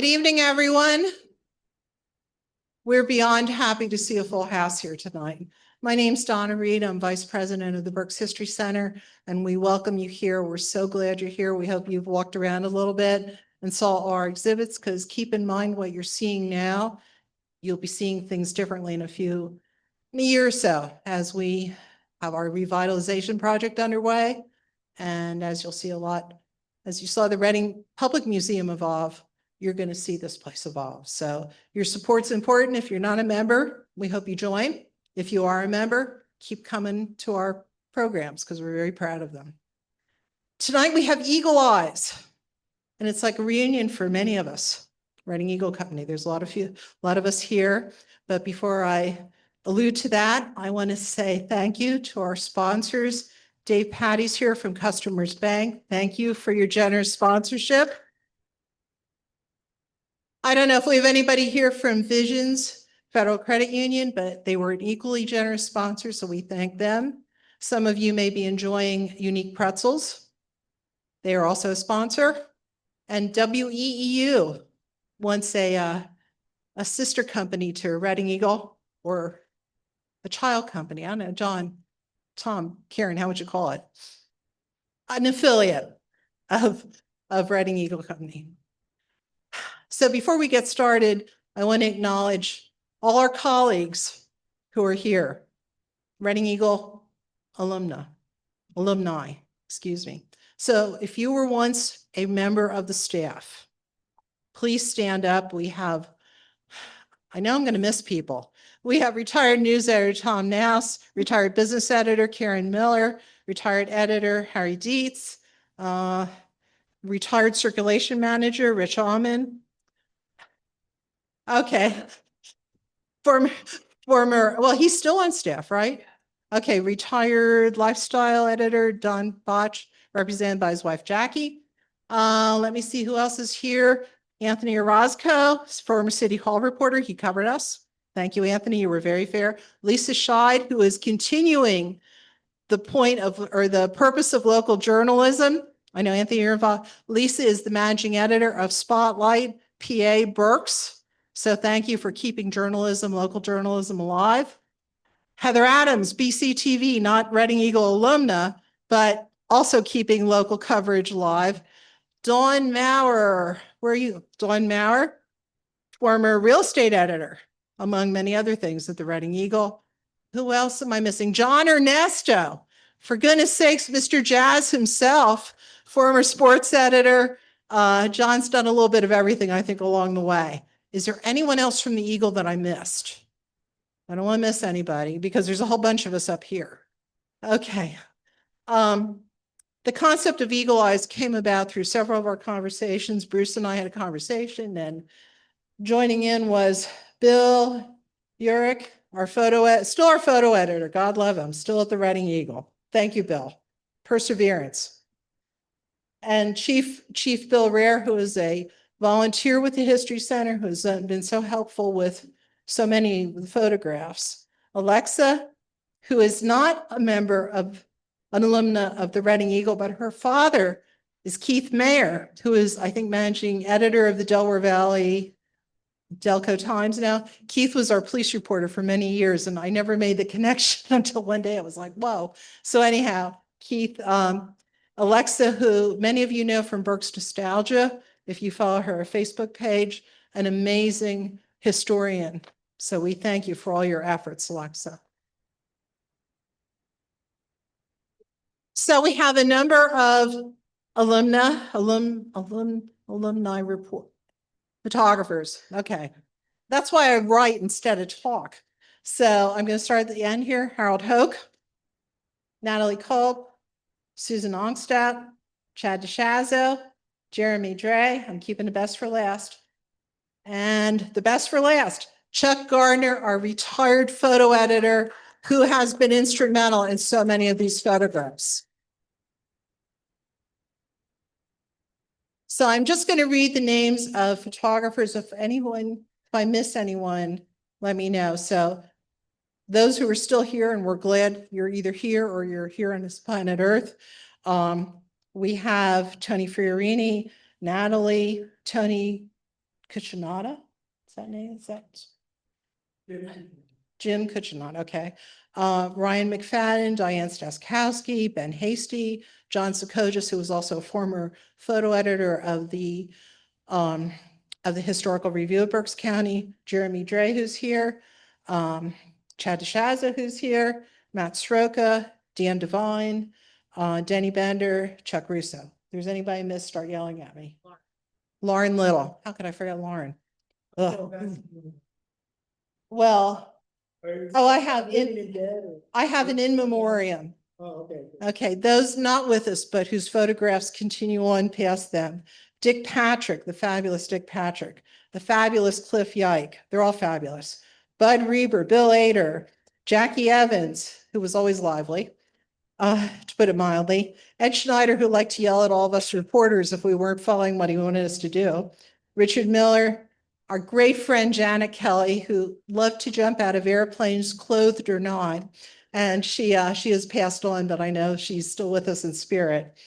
Good evening, everyone. We're beyond happy to see a full house here tonight. My name's Donna Reed. I'm Vice President of the Berks History Center, and we welcome you here. We're so glad you're here. We hope you've walked around a little bit and saw our exhibits, because keep in mind what you're seeing now. You'll be seeing things differently in a year or so as we have our revitalization project underway. And as you'll see as you saw the Reading Public Museum evolve, you're going to see this place evolve. So your support's important. If you're not a member, we hope you join. If you are a member, keep coming to our programs because we're very proud of them. Tonight we have Eagle Eyes, and it's like a reunion for many of us. Reading Eagle Company. There's a lot of us here. But before I allude to that, I want to say thank you to our sponsors. Dave Patty's here from Customers Bank. Thank you for your generous sponsorship. I don't know if we have anybody here from Visions Federal Credit Union, but they were an equally generous sponsor, so we thank them. Some of you may be enjoying Unique Pretzels. They are also a sponsor. And WEEU, once a sister company to Reading Eagle, or a child company. I don't know, John, Tom, Karen, how would you call it? An affiliate of Reading Eagle Company. So before we get started, I want to acknowledge all our colleagues who are here. Reading Eagle alumni, excuse me. So if you were once a member of the staff, please stand up. I know I'm going to miss people. We have retired news editor Tom Nass, retired business editor Karen Miller, retired editor Harry Dietz, retired circulation manager Rich Alman. Okay. Former, well, he's still on staff, right? Okay, retired lifestyle editor Don Botch, represented by his wife Jackie. Let me see who else is here. Anthony Orozco, former City Hall reporter. He covered us. Thank you, Anthony. You were very fair. Lisa Scheid, who is continuing the point of, or the purpose of local journalism. I know, Anthony, you're involved. Lisa is the managing editor of Spotlight, PA Berks. So thank you for keeping local journalism alive. Heather Adams, BCTV, not Reading Eagle alumna, but also keeping local coverage alive. Dawn Maurer, where are you? Dawn Maurer, former real estate editor, among many other things at the Reading Eagle. Who else am I missing? John Ernesto, for goodness sakes, Mr. Jazz himself, former sports editor. John's done a little bit of everything, I think, along the way. Is there anyone else from the Eagle that I missed? I don't want to miss anybody because there's a whole bunch of us up here. Okay. The concept of Eagle Eyes came about through several of our conversations. Bruce and I had a conversation, and joining in was Bill Urich, still our photo editor. God love him, still at the Reading Eagle. Thank you, Bill. Perseverance. And Chief Bill Rare, who is a volunteer with the History Center, who's been so helpful with so many photographs. Alexa, who is not an alumna of the Reading Eagle, but her father is Keith Mayer, who is, I think, managing editor of the Delaware Valley Delco Times now. Keith was our police reporter for many years, and I never made the connection until one day I was like, whoa. So anyhow, Keith, Alexa, who many of you know from Berks Nostalgia, if you follow her Facebook page, an amazing historian. So we thank you for all your efforts, Alexa. So we have a number of alumni report photographers. Okay. That's why I write instead of talk. So I'm going to start at the end here. Harold Hoke, Natalie Kolb, Susan Ongstadt, Chad DeShazo, Jeremy Dre. I'm keeping the best for last. And the best for last, Chuck Gardner, our retired photo editor, who has been instrumental in so many of these photographs. So I'm just going to read the names of photographers. If I miss anyone, let me know. So those who are still here, and we're glad you're either here or you're here on this planet Earth. We have Tony Fiorini, Natalie, Tony Cucinotta. Is that name? Is that? Jim Cucinotta, okay. Ryan McFadden, Diane Staskowski, Ben Hasty, John Sekojis, who was also a former photo editor of the Historical Review of Berks County, Jeremy Dre, who's here, Chad DeShaza, who's here, Matt Sroka, Dan Devine, Denny Bender, Chuck Russo. If there's anybody missed, start yelling at me. Lauren Little. How could I forget Lauren? Ugh. Well, oh, I have an in memoriam. Oh, okay. Okay, those not with us, but whose photographs continue on past them. Dick Patrick, the fabulous Dick Patrick, the fabulous Cliff Yike. They're all fabulous. Bud Reber, Bill Ader, Jackie Evans, who was always lively, to put it mildly. Ed Schneider, who liked to yell at all of us reporters if we weren't following what he wanted us to do. Richard Miller, our great friend Janet Kelly, who loved to jump out of airplanes, clothed or not. And she has passed on, but I know she's still with us in spirit.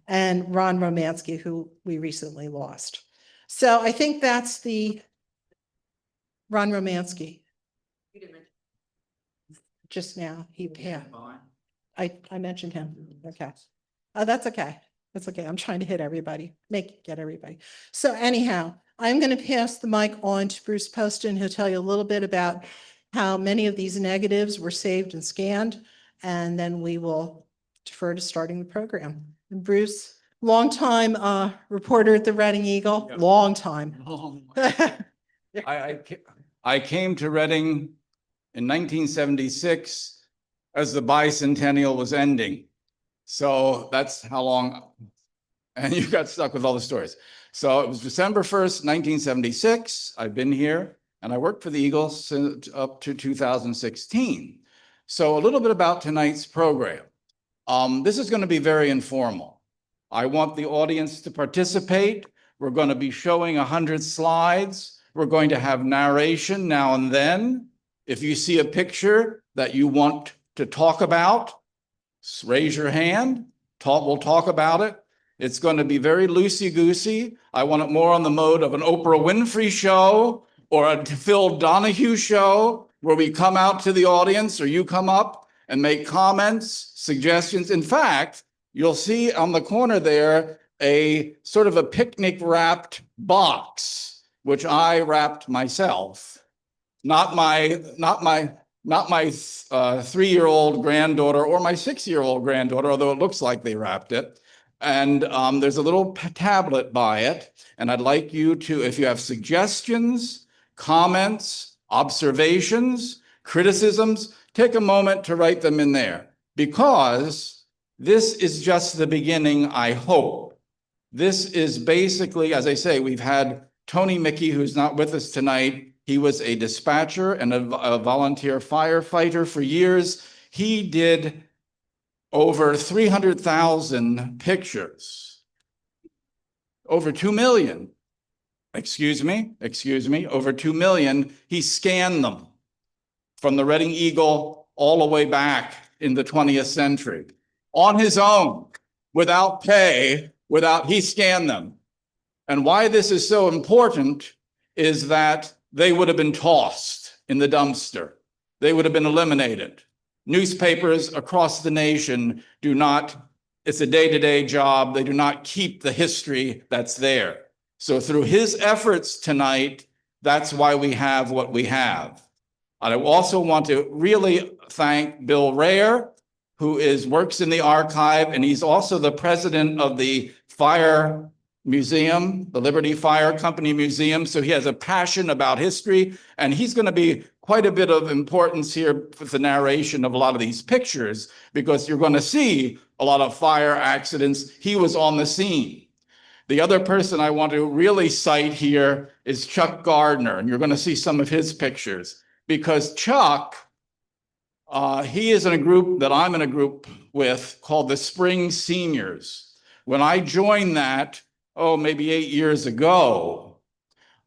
And Ron Romansky, who we recently lost. So I think that's the Ron Romansky. Just now, he passed. I mentioned him. Okay. Oh, that's okay. That's okay. I'm trying to hit everybody, get everybody. So anyhow, I'm going to pass the mic on to Bruce Poston, who'll tell you a little bit about how many of these negatives were saved and scanned, and then we will defer to starting the program. And Bruce, longtime reporter at the Reading Eagle, Yeah. long time. I came to Reading in 1976 as the bicentennial was ending. So that's how long, and you got stuck with all the stories. So it was December 1st, 1976. I've been here and I worked for the Eagles up to 2016. So a little bit about tonight's program. This is going to be very informal. I want the audience to participate. We're going to be showing 100 slides. We're going to have narration now and then. If you see a picture that you want to talk about, raise your hand. We'll talk about it. It's going to be very loosey-goosey. I want it more on the mode of an Oprah Winfrey show or a Phil Donahue show, where we come out to the audience or you come up and make comments, suggestions. In fact, you'll see on the corner there a sort of a picnic wrapped box, which I wrapped myself. Not my 3-year-old granddaughter or my 6-year-old granddaughter, although it looks like they wrapped it. And there's a little tablet by it. And I'd like you to, if you have suggestions, comments, observations, criticisms, take a moment to write them in there, because this is just the beginning, I hope. This is basically, as I say, we've had Tony Mickey, who's not with us tonight. He was a dispatcher and a volunteer firefighter for years. He did over 300,000 pictures, over 2 million. Excuse me, over 2 million. He scanned them from the Reading Eagle all the way back in the 20th century on his own, without pay, he scanned them. And why this is so important is that they would have been tossed in the dumpster. They would have been eliminated. Newspapers across the nation do not, it's a day-to-day job. They do not keep the history that's there. So through his efforts tonight, that's why we have what we have. I also want to really thank Bill Rayer, who works in the archive, and he's also the president of the Fire Museum, the Liberty Fire Company Museum. So he has a passion about history, and he's going to be quite a bit of importance here with the narration of a lot of these pictures, because you're going to see a lot of fire accidents. He was on the scene. The other person I want to really cite here is Chuck Gardner, and you're going to see some of his pictures, because Chuck, he is in a group that I'm in a group with called the Spring Seniors. When I joined that, maybe 8 years ago,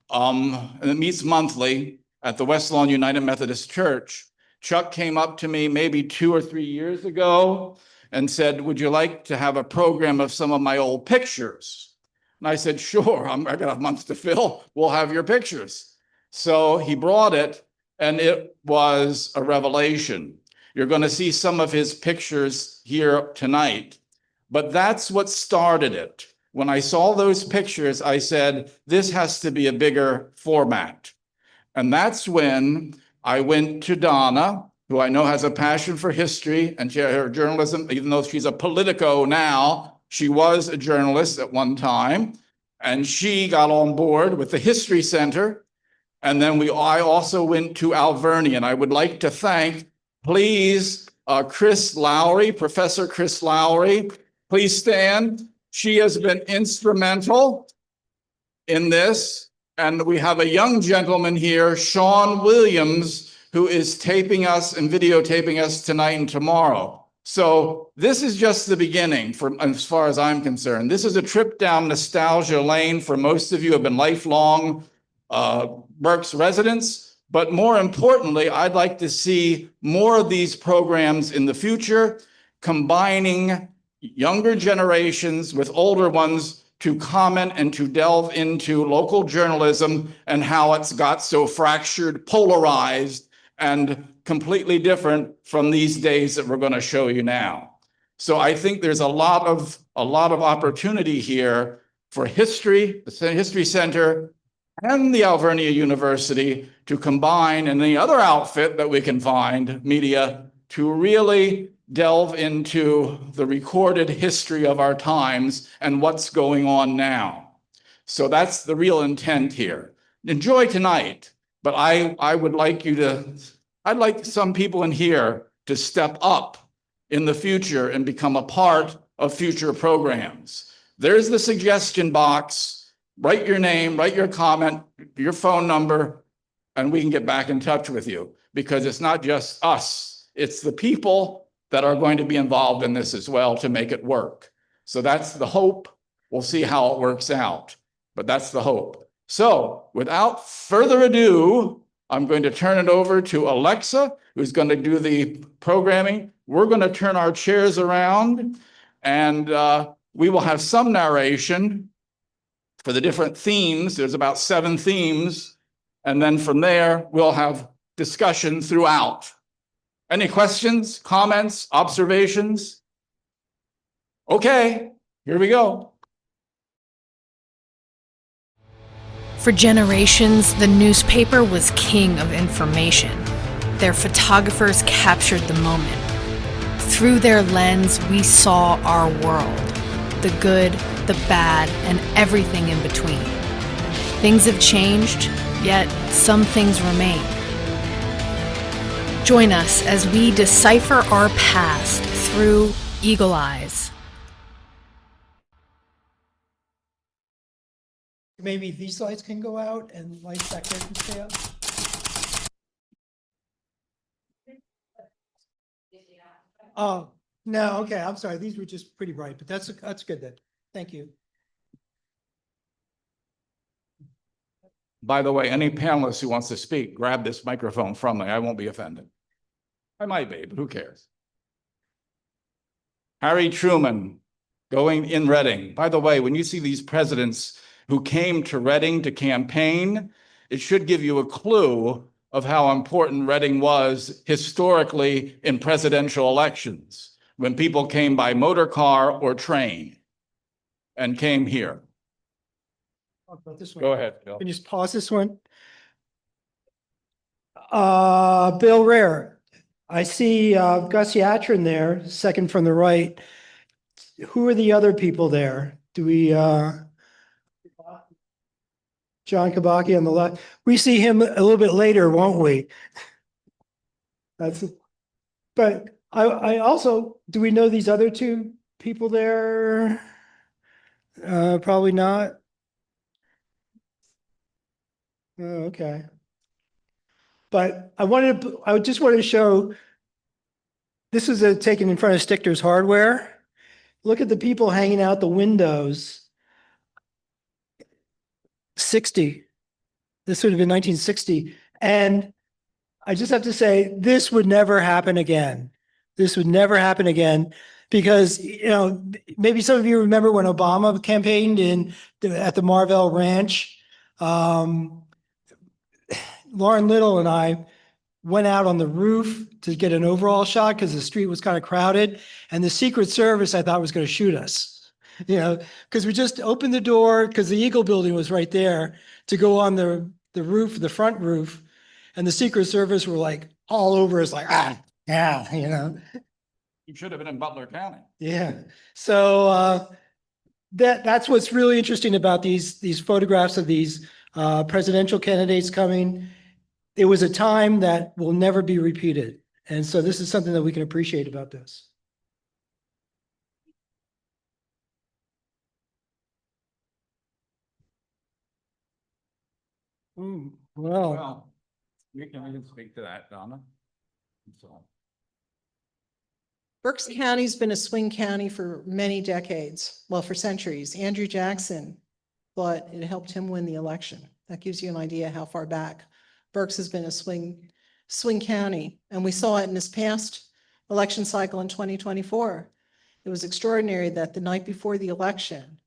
and it meets monthly at the West Lawn United Methodist Church, Chuck came up to me maybe 2 or 3 years ago and said, would you like to have a program of some of my old pictures? And I said, sure, I got a month to fill. We'll have your pictures. So he brought it, and it was a revelation. You're going to see some of his pictures here tonight, but that's what started it. When I saw those pictures, I said, this has to be a bigger format. And that's when I went to Donna, who I know has a passion for history and her journalism, even though she's a politico now, she was a journalist at one time. And she got on board with the History Center. And then I also went to Alvernia. And I would like to thank, please, Chris Lowry, Professor Chris Lowry. Please stand. She has been instrumental in this. And we have a young gentleman here, Sean Williams, who is taping us and videotaping us tonight and tomorrow. So this is just the beginning, as far as I'm concerned. This is a trip down nostalgia lane for most of you who have been lifelong Berks residents. But more importantly, I'd like to see more of these programs in the future, combining younger generations with older ones to comment and to delve into local journalism and how it's got so fractured, polarized, and completely different from these days that we're going to show you now. So I think there's a lot of opportunity here for history, the History Center, and the Alvernia University to combine, and any other outfit that we can find, media, to really delve into the recorded history of our times and what's going on now. So that's the real intent here. Enjoy tonight, but I would like I'd like some people in here to step up in the future and become a part of future programs. There's the suggestion box. Write your name, write your comment, your phone number, and we can get back in touch with you, because it's not just us, it's the people that are going to be involved in this as well to make it work. So that's the hope. We'll see how it works out, but that's the hope. So without further ado, I'm going to turn it over to Alexa, who's going to do the programming. We're going to turn our chairs around, and we will have some narration for the different themes. There's about 7 themes. And then from there, we'll have discussion throughout. Any questions, comments, observations? Okay, here we go. For generations, the newspaper was king of information. Their photographers captured the moment. Through their lens, we saw our world, the good, the bad, and everything in between. Things have changed, yet some things remain. Join us as we decipher our past through eagle eyes. Maybe these lights can go out and lights back there can stay up. Oh, no, okay, I'm sorry. These were just pretty bright, but that's good then. Thank you. By the way, any panelist who wants to speak, grab this microphone from me. I won't be offended. I might be, but who cares? Harry Truman going in Reading. By the way, when you see these presidents who came to Reading to campaign, it should give you a clue of how important Reading was historically in presidential elections, when people came by motor car or train and came here. Talk about this one. Go ahead, Bill. Can you just pause this one? Bill Rare. I see Gus Yatrin there, second from the right. Who are the other people there? Do we John Kabaki on the left? We see him a little bit later, won't we? But I also, do we know these other 2 people there? Probably not. Oh, okay. But I just wanted to show, this was taken in front of Stichter's Hardware. Look at the people hanging out the windows. 60. This would have been 1960. And I just have to say, this would never happen again. This would never happen again. Because, maybe some of you remember when Obama campaigned at the Marvell Ranch. Lauren Little and I went out on the roof to get an overall shot because the street was kind of crowded. And the Secret Service, I thought, was going to shoot us, because we just opened the door because the Eagle building was right there to go on the roof, the front roof. And the Secret Service were like all over us, like, yeah. You should have been in Butler County. Yeah. So that's what's really interesting about these photographs of these presidential candidates coming. It was a time that will never be repeated. And so this is something that we can appreciate about this. Well, Well, we can speak to that, Donna. So. Berks County's been a swing county for many decades, well, for centuries. Andrew Jackson thought it helped him win the election. That gives you an idea how far back Berks has been a swing county. And we saw it in this past election cycle in 2024. It was extraordinary that the night before the election,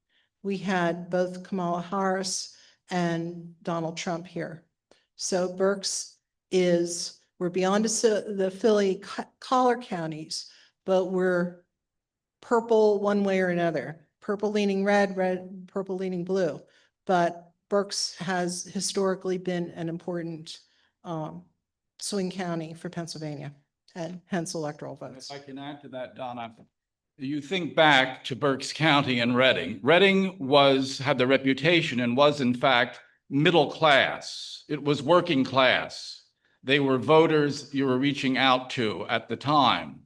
we had both Kamala Harris and Donald Trump here. So Berks we're beyond the Philly collar counties, but we're purple one way or another, purple leaning red, purple leaning blue. But Berks has historically been an important swing county for Pennsylvania and hence electoral votes. If I can add to that, Donna, you think back to Berks County and Reading. Reading had the reputation and was in fact middle class. It was working class. They were voters you were reaching out to at the time.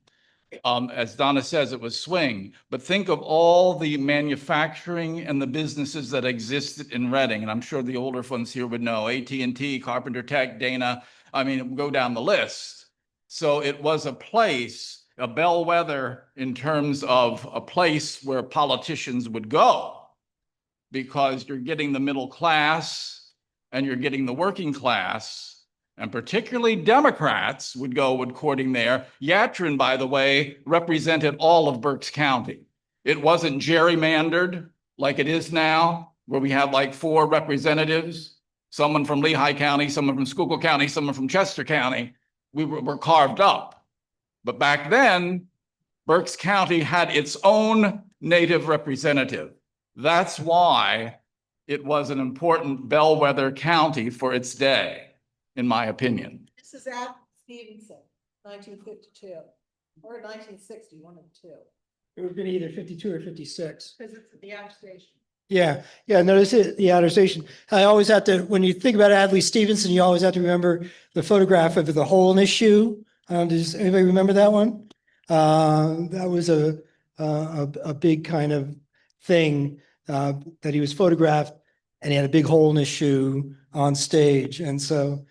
As Donna says, it was swing, but think of all the manufacturing and the businesses that existed in Reading. And I'm sure the older ones here would know AT&T, Carpenter Tech, Dana. I mean, go down the list. So it was a place, a bellwether in terms of a place where politicians would go because you're getting the middle class and you're getting the working class. And particularly Democrats would courting there. Yatrin, by the way, represented all of Berks County. It wasn't gerrymandered like it is now, where we have like 4 representatives, someone from Lehigh County, someone from Schuylkill County, someone from Chester County. We were carved up. But back then, Berks County had its own native representative. That's why it was an important bellwether county for its day, in my opinion. This is at Stevenson, 1952, or 1960, one of the two. it would have been either 52 or 56. Because it's at the outer station. Yeah, no, this is the outer station. I always have to, when you think about Adlai Stevenson, you always have to remember the photograph of the hole in his shoe. Does anybody remember that one? That was a big kind of thing that he was photographed, and he had a big hole in his shoe on stage. And so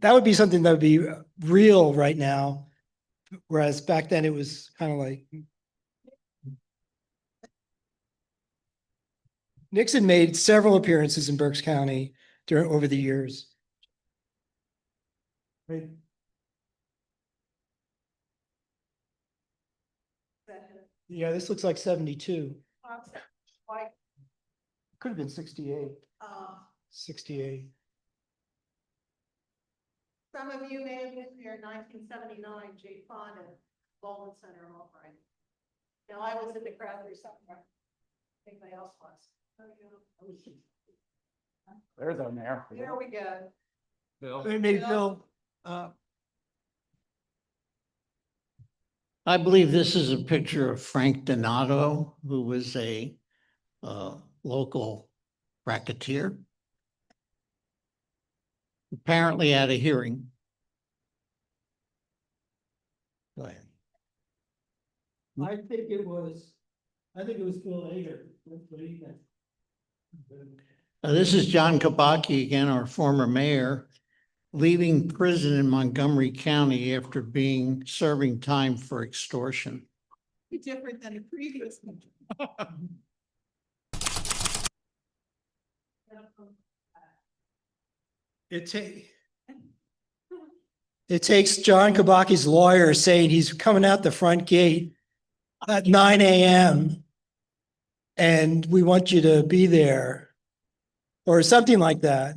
that would be something that would be real right now. Whereas back then it was kind of like, Nixon made several appearances in Berks County over the years. Right. Yeah, this looks like 72. Could have been 68. 68. Some of you may have been there in 1979, Jay Fonda, Baldwin Center, Albright. Now, I was in the crowd there somewhere. Anybody else was? There's our mayor. There we go. Bill. Maybe Phil. I believe this is a picture of Frank Donato, who was a local racketeer. Apparently at a hearing. Go ahead. I think it was Phil Ager. What do you think? This is John Kabaki again, our former mayor, leaving prison in Montgomery County after serving time for extortion. Different than the previous one. It takes John Kabaki's lawyer saying he's coming out the front gate at 9 a.m. and we want you to be there or something like that.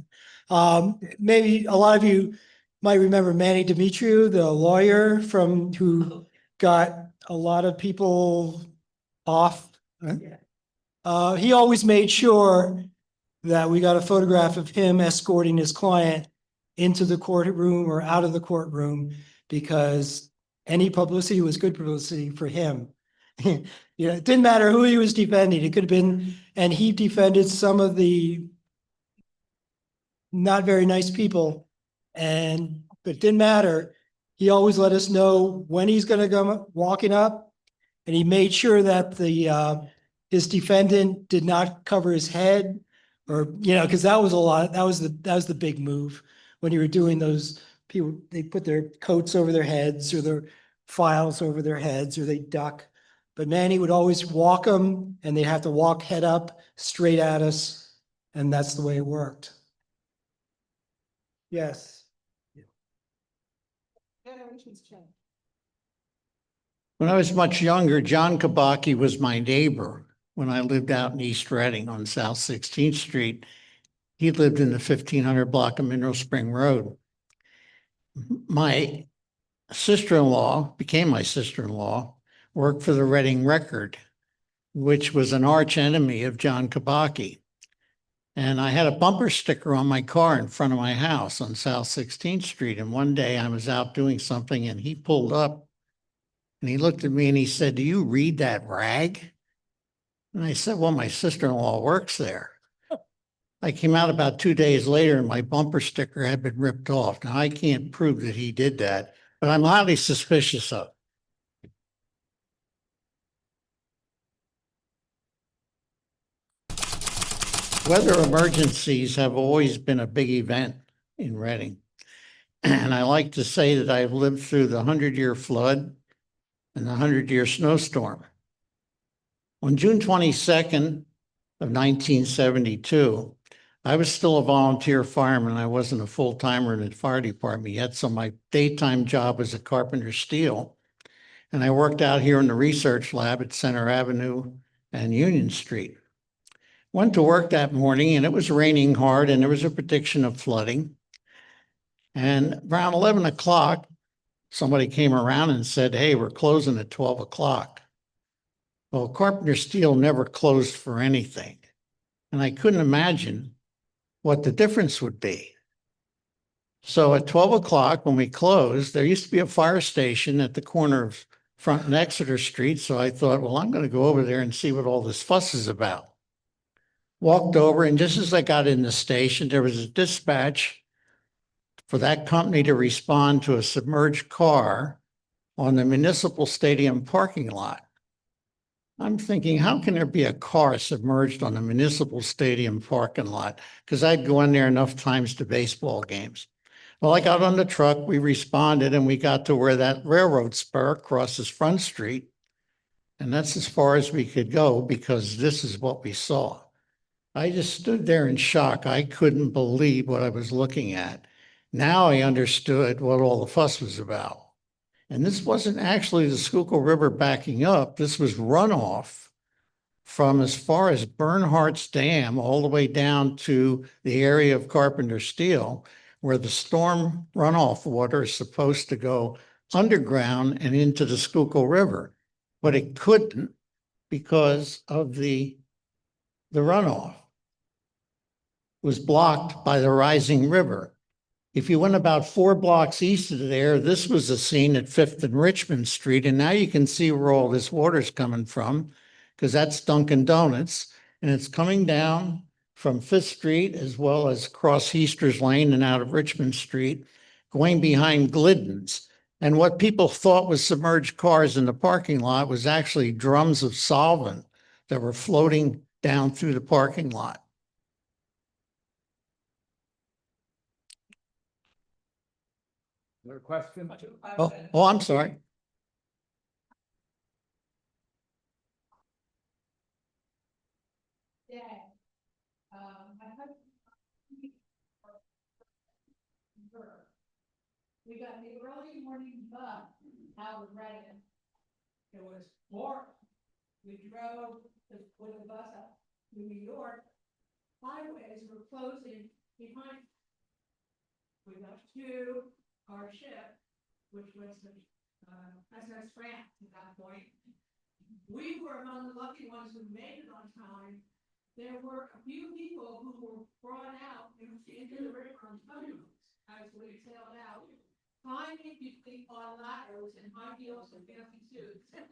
Maybe a lot of you might remember Manny Demetriou, the lawyer who got a lot of people off. He always made sure that we got a photograph of him escorting his client into the courtroom or out of the courtroom because any publicity was good publicity for him. It didn't matter who he was defending. It could have been, and he defended some of the not very nice people. But it didn't matter. He always let us know when he's going to come walking up. And he made sure that his defendant did not cover his head or, because that was a lot. That was the big move when you were doing those people, they put their coats over their heads or their files over their heads or they duck. But Manny would always walk them and they'd have to walk head up straight at us. And that's the way it worked. Yes. Generations change. When I was much younger, John Kabaki was my neighbor when I lived out in East Reading on South 16th Street. He lived in the 1500 block of Mineral Spring Road. My sister-in-law, became my sister-in-law, worked for the Reading Record, which was an arch enemy of John Kabaki. And I had a bumper sticker on my car in front of my house on South 16th Street. And one day I was out doing something and he pulled up and he looked at me and he said, "Do you read that rag?" And I said, "Well, my sister-in-law works there." I came out about 2 days later and my bumper sticker had been ripped off. Now I can't prove that he did that, but I'm highly suspicious of it. Weather emergencies have always been a big event in Reading. And I like to say that I've lived through the 100-year flood and the 100-year snowstorm. On June 22nd of 1972, I was still a volunteer fireman. I wasn't a full-timer in the fire department yet, so my daytime job was at Carpenter Steel. And I worked out here in the research lab at Center Avenue and Union Street. Went to work that morning and it was raining hard and there was a prediction of flooding. And around 11 o'clock, somebody came around and said, "Hey, we're closing at 12 o'clock. Well, Carpenter Steel never closed for anything. And I couldn't imagine what the difference would be. So at 12 o'clock, when we closed, there used to be a fire station at the corner of Front and Exeter Street. So I thought, well, I'm going to go over there and see what all this fuss is about. Walked over, and just as I got in the station, there was a dispatch for that company to respond to a submerged car on the municipal stadium parking lot. I'm thinking, how can there be a car submerged on the municipal stadium parking lot? Because I'd go in there enough times to baseball games. Well, I got on the truck, we responded, and we got to where that railroad spur crosses Front Street. And that's as far as we could go because this is what we saw. I just stood there in shock. I couldn't believe what I was looking at. Now I understood what all the fuss was about. And this wasn't actually the Schuylkill River backing up. This was runoff from as far as Bernhardt's Dam all the way down to the area of Carpenter Steel, where the storm runoff water is supposed to go underground and into the Schuylkill River. But it couldn't because of the runoff. It was blocked by the rising river. If you went about 4 blocks east of there, this was a scene at 5th and Richmond Street. And now you can see where all this water is coming from because that's Dunkin' Donuts. And it's coming down from 5th Street as well as across Heaster's Lane and out of Richmond Street, going behind Glidden's. And what people thought was submerged cars in the parking lot was actually drums of solvent that were floating down through the parking lot. Another question? Oh, I'm sorry. Yeah. We got the early morning bus out of Reading. It was horrible. We drove with a bus up to New York. Highways were closing behind. We got to our ship, which was the SS France at that point. We were among the lucky ones who made it on time. There were a few people who were brought out into the river on tugboats as we sailed out, climbing between on ladders and high heels and fancy suits, and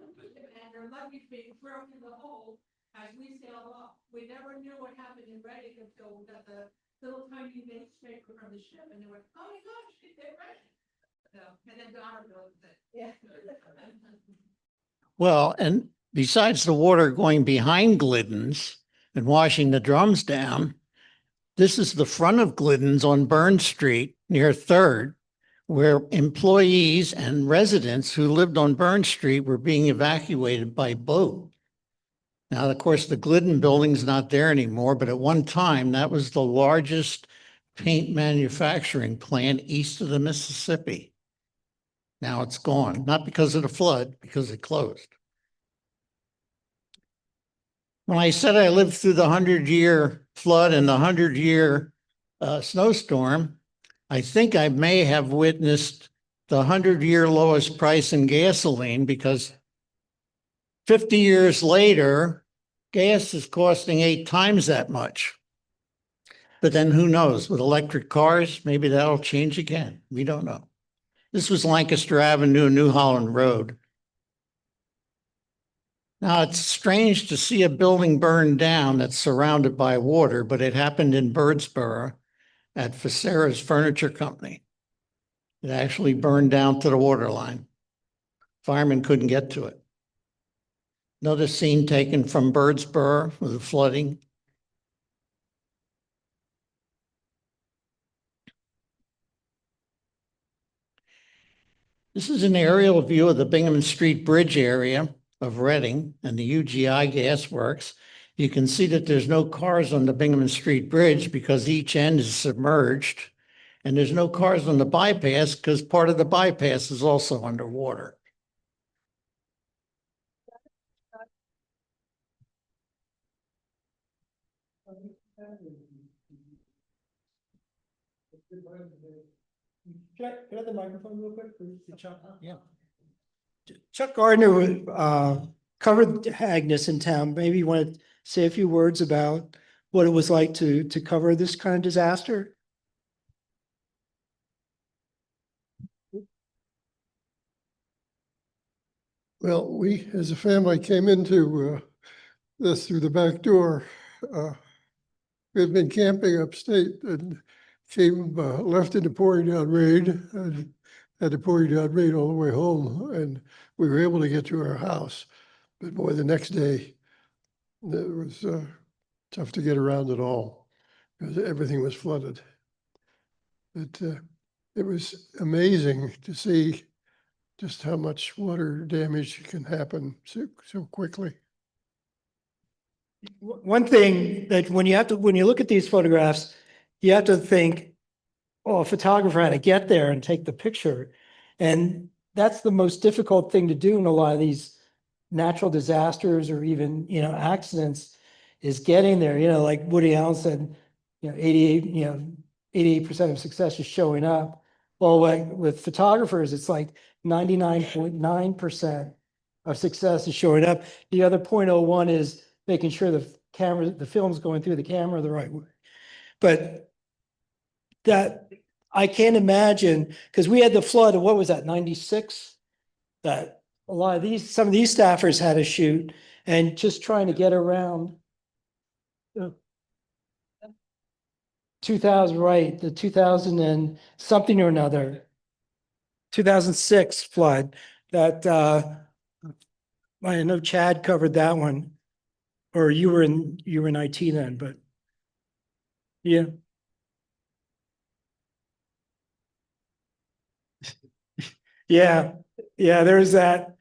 their luggage being thrown in the hole as we sailed off. We never knew what happened in Reading until we got the little tiny newspaper from the ship, and they went, "Oh my gosh, they're Reading." So, and then Donna goes, "Yeah." Well, and besides the water going behind Glidden's and washing the drums down, this is the front of Glidden's on Burn Street near 3rd, where employees and residents who lived on Burn Street were being evacuated by boat. Now, of course, the Glidden building's not there anymore, but at one time, that was the largest paint manufacturing plant east of the Mississippi. Now it's gone, not because of the flood, because it closed. When I said I lived through the 100-year flood and the 100-year snowstorm, I think I may have witnessed the 100-year lowest price in gasoline, because 50 years later, gas is costing 8 times that much. But then who knows, with electric cars, maybe that'll change again. We don't know. This was Lancaster Avenue, New Holland Road. Now, it's strange to see a building burned down that's surrounded by water, but it happened in Birdsboro at Facera's Furniture Company. It actually burned down to the water line. Firemen couldn't get to it. Another scene taken from Birdsboro with the flooding. This is an aerial view of the Bingham Street Bridge area of Reading and the UGI gas works. You can see that there's no cars on the Bingham Street Bridge because each end is submerged. And there's no cars on the bypass because part of the bypass is also underwater. Can I have the microphone real quick for Chuck? Yeah. Chuck Gardner covered Agnes in town. Maybe you want to say a few words about what it was like to cover this kind of disaster? Well, we, as a family, came into this through the back door. We had been camping upstate and came, left in the pouring down rain and had the pouring down rain all the way home. And we were able to get to our house. But boy, the next day, it was tough to get around at all because everything was flooded. But it was amazing to see just how much water damage can happen so quickly. One thing that when you look at these photographs, you have to think, oh, a photographer had to get there and take the picture. And that's the most difficult thing to do in a lot of these natural disasters or even, accidents, is getting there. Like Woody Allen said, 88% of success is showing up. Well, with photographers, it's like 99.9% of success is showing up. The other 0.01 is making sure the film's going through the camera the right way. But that, I can't imagine, because we had the flood of, what was that, 96? That some of these staffers had to shoot, and just trying to get around 2000, right, the 2000 and something or another, 2006 flood that, I know Chad covered that one, or you were in IT then, but yeah. Yeah, there's that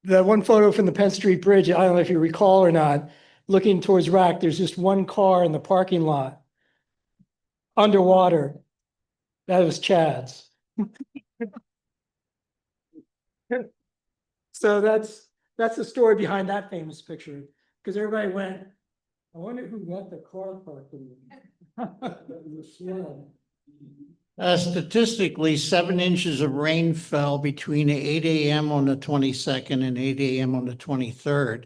one photo from the Penn Street Bridge. I don't know if you recall or not, looking towards Rack, there's just one car in the parking lot underwater. That was Chad's. So that's the story behind that famous picture, because everybody went, I wonder who got the car parked in the flood. Statistically, 7 inches of rain fell between 8 a.m. on the 22nd and 8 a.m. on the 23rd.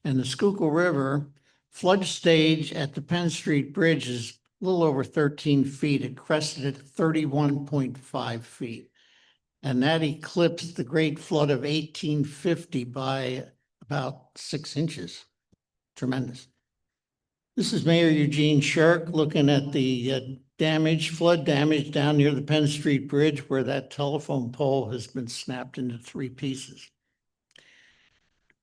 And the Schuylkill River flood stage at the Penn Street Bridge is a little over 13 feet. It crested at 31.5 feet. And that eclipsed the great flood of 1850 by about 6 inches. Tremendous. This is Mayor Eugene Shirk looking at the flood damage down near the Penn Street Bridge where that telephone pole has been snapped into 3 pieces.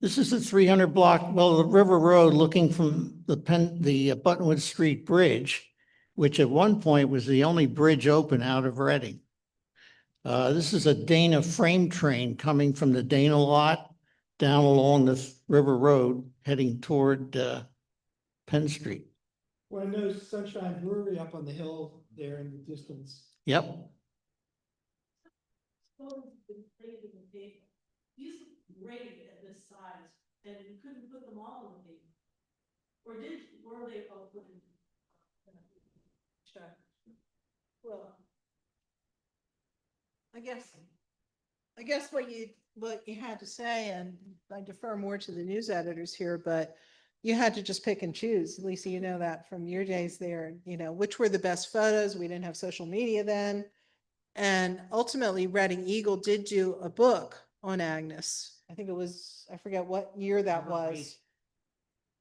This is the 300 block, the River Road looking from the Buttonwood Street Bridge, which at one point was the only bridge open out of Reading. This is a Dana frame train coming from the Dana lot down along the River Road heading toward Penn Street. Well, I know Sunshine Brewery up on the hill there in the distance. Yep. These look great at this size, and you couldn't put them all on the paper. Or were they all put in? Sure. Well, I guess what you had to say, and I defer more to the news editors here, but you had to just pick and choose. Lisa, you know that from your days there, which were the best photos. We didn't have social media then. And ultimately, Reading Eagle did do a book on Agnes. I think it was, I forget what year that was.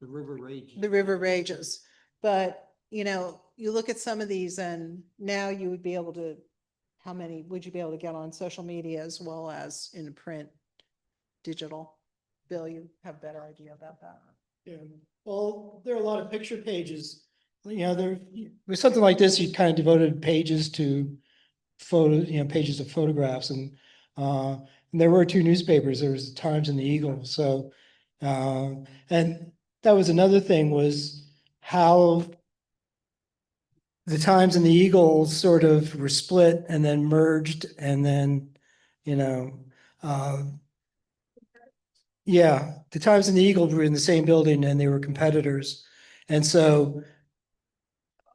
The River Rages. The River Rages. But, you look at some of these and now you would be able to, how many would you be able to get on social media as well as in print, digital? Bill, you have a better idea about that. Yeah, well, there are a lot of picture pages. There with something like this, you kind of devoted pages to pages of photographs, and there were 2 newspapers. There was the Times and the Eagle. So, and that was another thing, was how the Times and the Eagle sort of were split and then merged, and then, yeah, the Times and the Eagle were in the same building and they were competitors. And so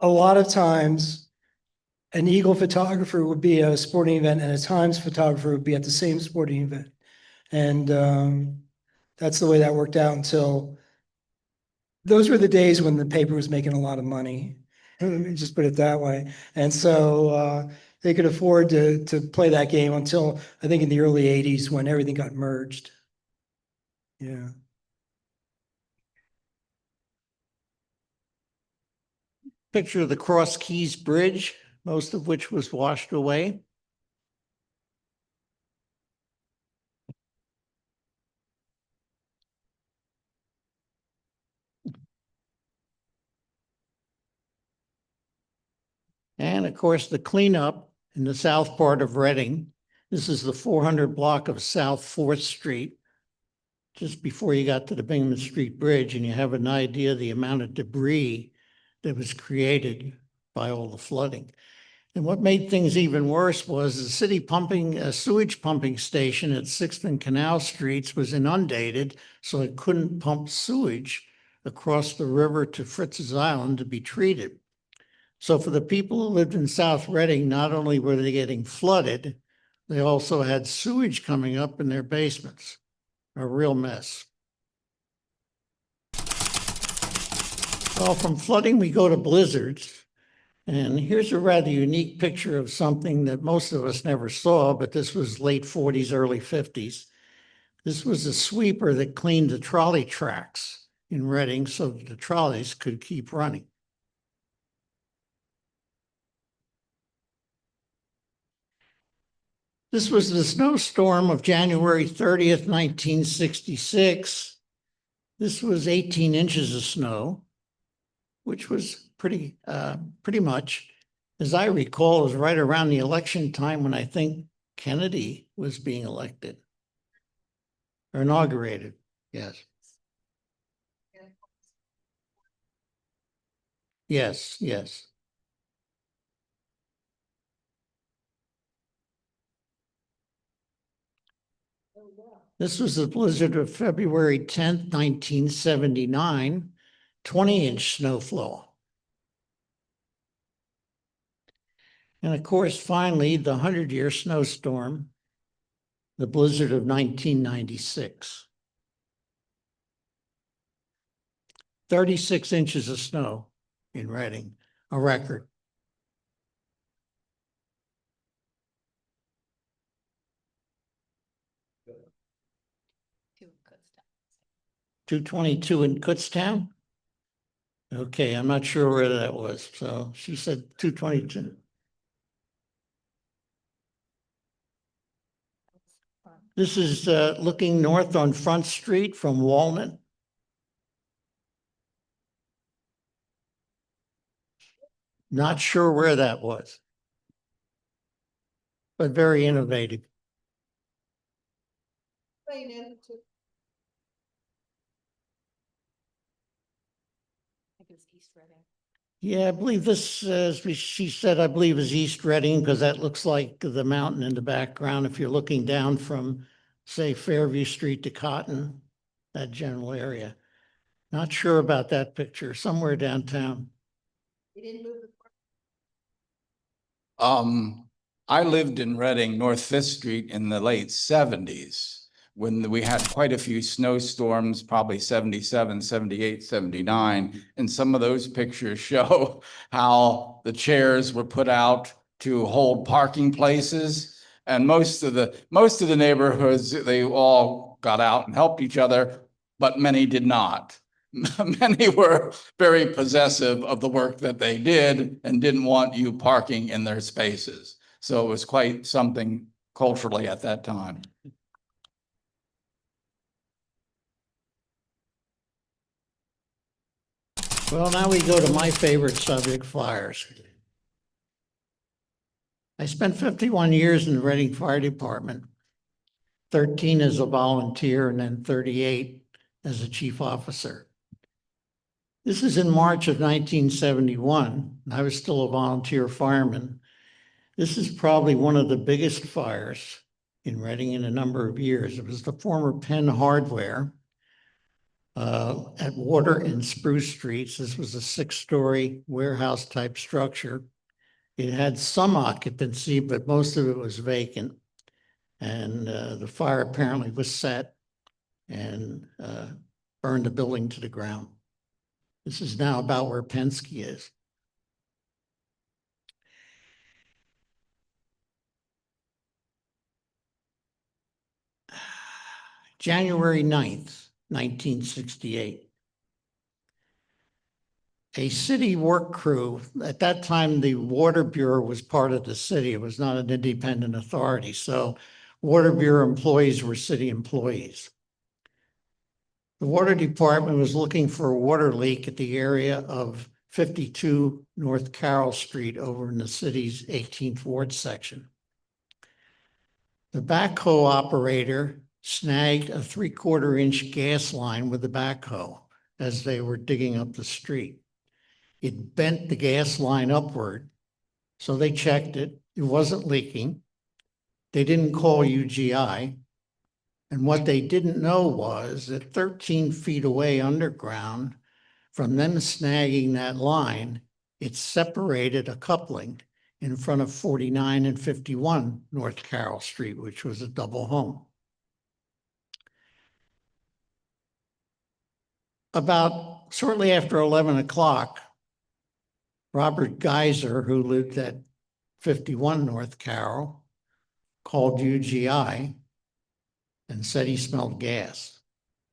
a lot of times an Eagle photographer would be at a sporting event and a Times photographer would be at the same sporting event. And that's the way that worked out until those were the days when the paper was making a lot of money. Let me just put it that way. And so they could afford to play that game until I think in the early 80s when everything got merged. Yeah. Picture of the Cross Keys Bridge, most of which was washed away. And of course, the cleanup in the south part of Reading. This is the 400 block of South 4th Street, just before you got to the Bingham Street Bridge, and you have an idea of the amount of debris that was created by all the flooding. And what made things even worse was the city pumping, a sewage pumping station at 6th and Canal Streets was inundated, so it couldn't pump sewage across the river to Fritz's Island to be treated. So for the people who lived in South Reading, not only were they getting flooded, they also had sewage coming up in their basements. A real mess. Well, from flooding, we go to blizzards. And here's a rather unique picture of something that most of us never saw, but this was late 40s, early 50s. This was a sweeper that cleaned the trolley tracks in Reading so that the trolleys could keep running. This was the snowstorm of January 30th, 1966. This was 18 inches of snow, which was pretty much, as I recall, was right around the election time when I think Kennedy was being elected or inaugurated. Yes. Yes, yes. This was the blizzard of February 10th, 1979, 20-inch snowfall. And of course, finally, the 100-year snowstorm, the blizzard of 1996. 36 inches of snow in Reading, a record. To Kutztown. 222 in Kutztown? Okay, I'm not sure where that was. So she said 222. This is looking north on Front Street from Walnut. Not sure where that was, but very innovative. Yeah, I believe this, as she said, I believe is East Reading, because that looks like the mountain in the background. If you're looking down from, say, Fairview Street to Cotton, that general area. Not sure about that picture, somewhere downtown. I lived in Reading, North Fifth Street in the late 70s when we had quite a few snowstorms, probably 77, 78, 79. And some of those pictures show how the chairs were put out to hold parking places. And most of the neighborhoods, they all got out and helped each other, but many did not. Many were very possessive of the work that they did and didn't want you parking in their spaces. So it was quite something culturally at that time. Well, now we go to my favorite subject, fires. I spent 51 years in the Reading Fire Department, 13 as a volunteer and then 38 as a chief officer. This is in March of 1971. I was still a volunteer fireman. This is probably one of the biggest fires in Reading in a number of years. It was the former Penn Hardware at Water and Spruce Streets. This was a 6-story warehouse type structure. It had some occupancy, but most of it was vacant. And the fire apparently was set and burned the building to the ground. This is now about where Penske is. January 9th, 1968. A city work crew, at that time, the Water Bureau was part of the city. It was not an independent authority. So Water Bureau employees were city employees. The water department was looking for a water leak at the area of 52 North Carroll Street over in the city's 18th Ward section. The backhoe operator snagged a 3/4-inch gas line with the backhoe as they were digging up the street. It bent the gas line upward, so they checked it. It wasn't leaking. They didn't call UGI. And what they didn't know was that 13 feet away underground from them snagging that line, it separated a coupling in front of 49 and 51 North Carroll Street, which was a double home. About shortly after 11 o'clock, Robert Geiser, who lived at 51 North Carroll, called UGI and said he smelled gas.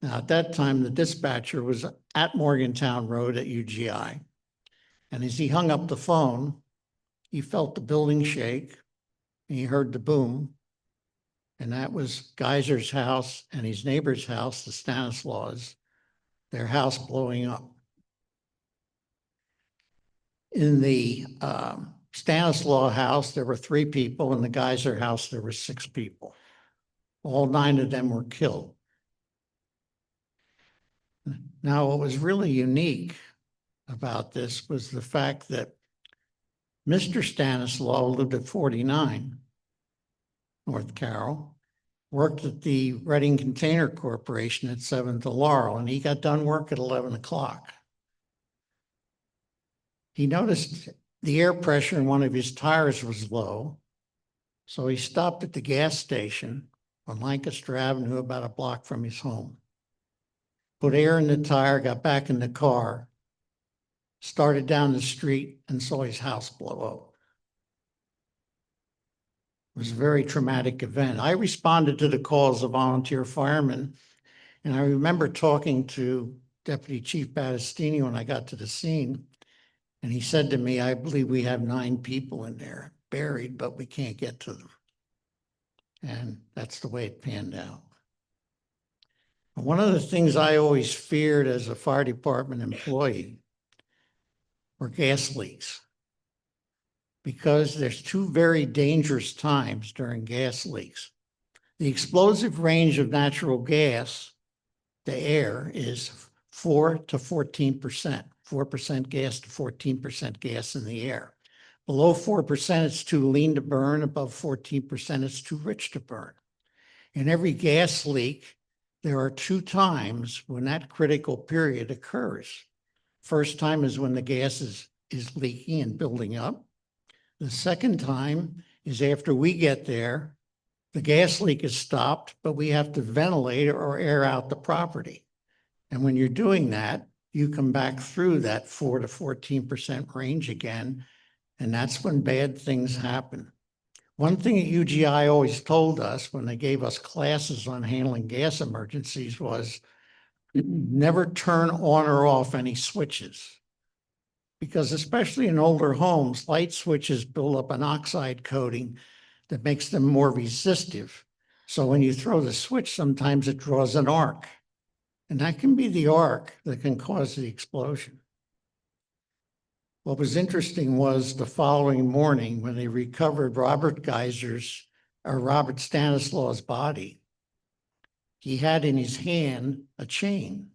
Now, at that time, the dispatcher was at Morgantown Road at UGI. And as he hung up the phone, he felt the building shake, and he heard the boom. And that was Geiser's house and his neighbor's house, the Stanislaus, their house blowing up. In the Stanislaus house, there were 3 people. In the Geiser house, there were 6 people. All 9 of them were killed. Now, what was really unique about this was the fact that Mr. Stanislaus lived at 49 North Carroll, worked at the Reading Container Corporation at 7th and Laurel, and he got done work at 11 o'clock. He noticed the air pressure in one of his tires was low, so he stopped at the gas station on Lancaster Avenue, about a block from his home. Put air in the tire, got back in the car, started down the street, and saw his house blow up. It was a very traumatic event. I responded to the calls of volunteer firemen, and I remember talking to Deputy Chief Battistini when I got to the scene, and he said to me, I believe we have 9 people in there buried, but we can't get to them. And that's the way it panned out. One of the things I always feared as a fire department employee were gas leaks, because there's 2 very dangerous times during gas leaks. The explosive range of natural gas, the air, is 4 to 14%, 4% gas to 14% gas in the air. Below 4%, it's too lean to burn. Above 14%, it's too rich to burn. In every gas leak, there are 2 times when that critical period occurs. First time is when the gas is leaking and building up. The second time is after we get there, the gas leak is stopped, but we have to ventilate or air out the property. And when you're doing that, you come back through that 4 to 14% range again, and that's when bad things happen. One thing that UGI always told us when they gave us classes on handling gas emergencies was never turn on or off any switches. Because especially in older homes, light switches build up an oxide coating that makes them more resistive. So when you throw the switch, sometimes it draws an arc. And that can be the arc that can cause the explosion. What was interesting was the following morning when they recovered Robert Stanislaw's body, he had in his hand a chain.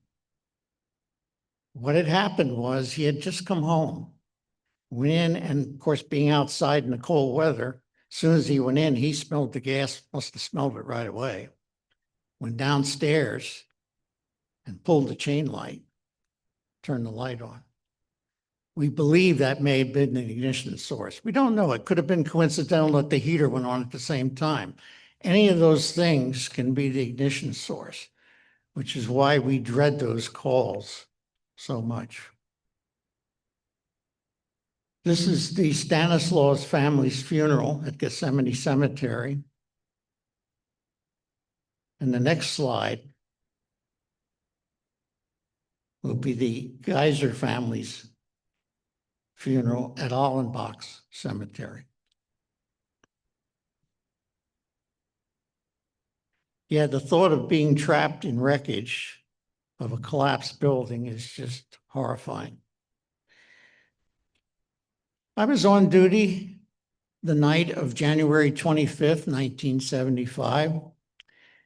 What had happened was he had just come home, went in, and of course, being outside in the cold weather, as soon as he went in, he smelled the gas, must have smelled it right away. Went downstairs and pulled the chain light, turned the light on. We believe that may have been the ignition source. We don't know. It could have been coincidental that the heater went on at the same time. Any of those things can be the ignition source, which is why we dread those calls so much. This is the Stanislaus family's funeral at Gethsemane Cemetery. And the next slide will be the Geyser family's funeral at Allenbach's Cemetery. Yeah, the thought of being trapped in wreckage of a collapsed building is just horrifying. I was on duty the night of January 25th, 1975,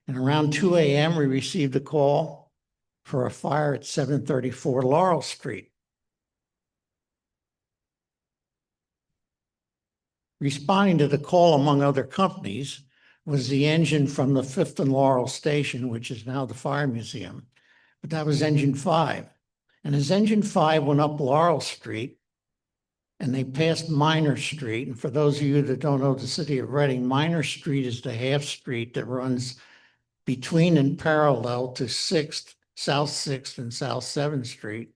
and around 2 a.m. we received a call for a fire at 734 Laurel Street. Responding to the call, among other companies, was the engine from the 5th and Laurel station, which is now the Fire Museum. But that was engine 5. And as engine 5 went up Laurel Street, and they passed Minor Street, and for those of you that don't know the city of Reading, Minor Street is the half street that runs between and parallel to 6th, South 6th and South 7th Street.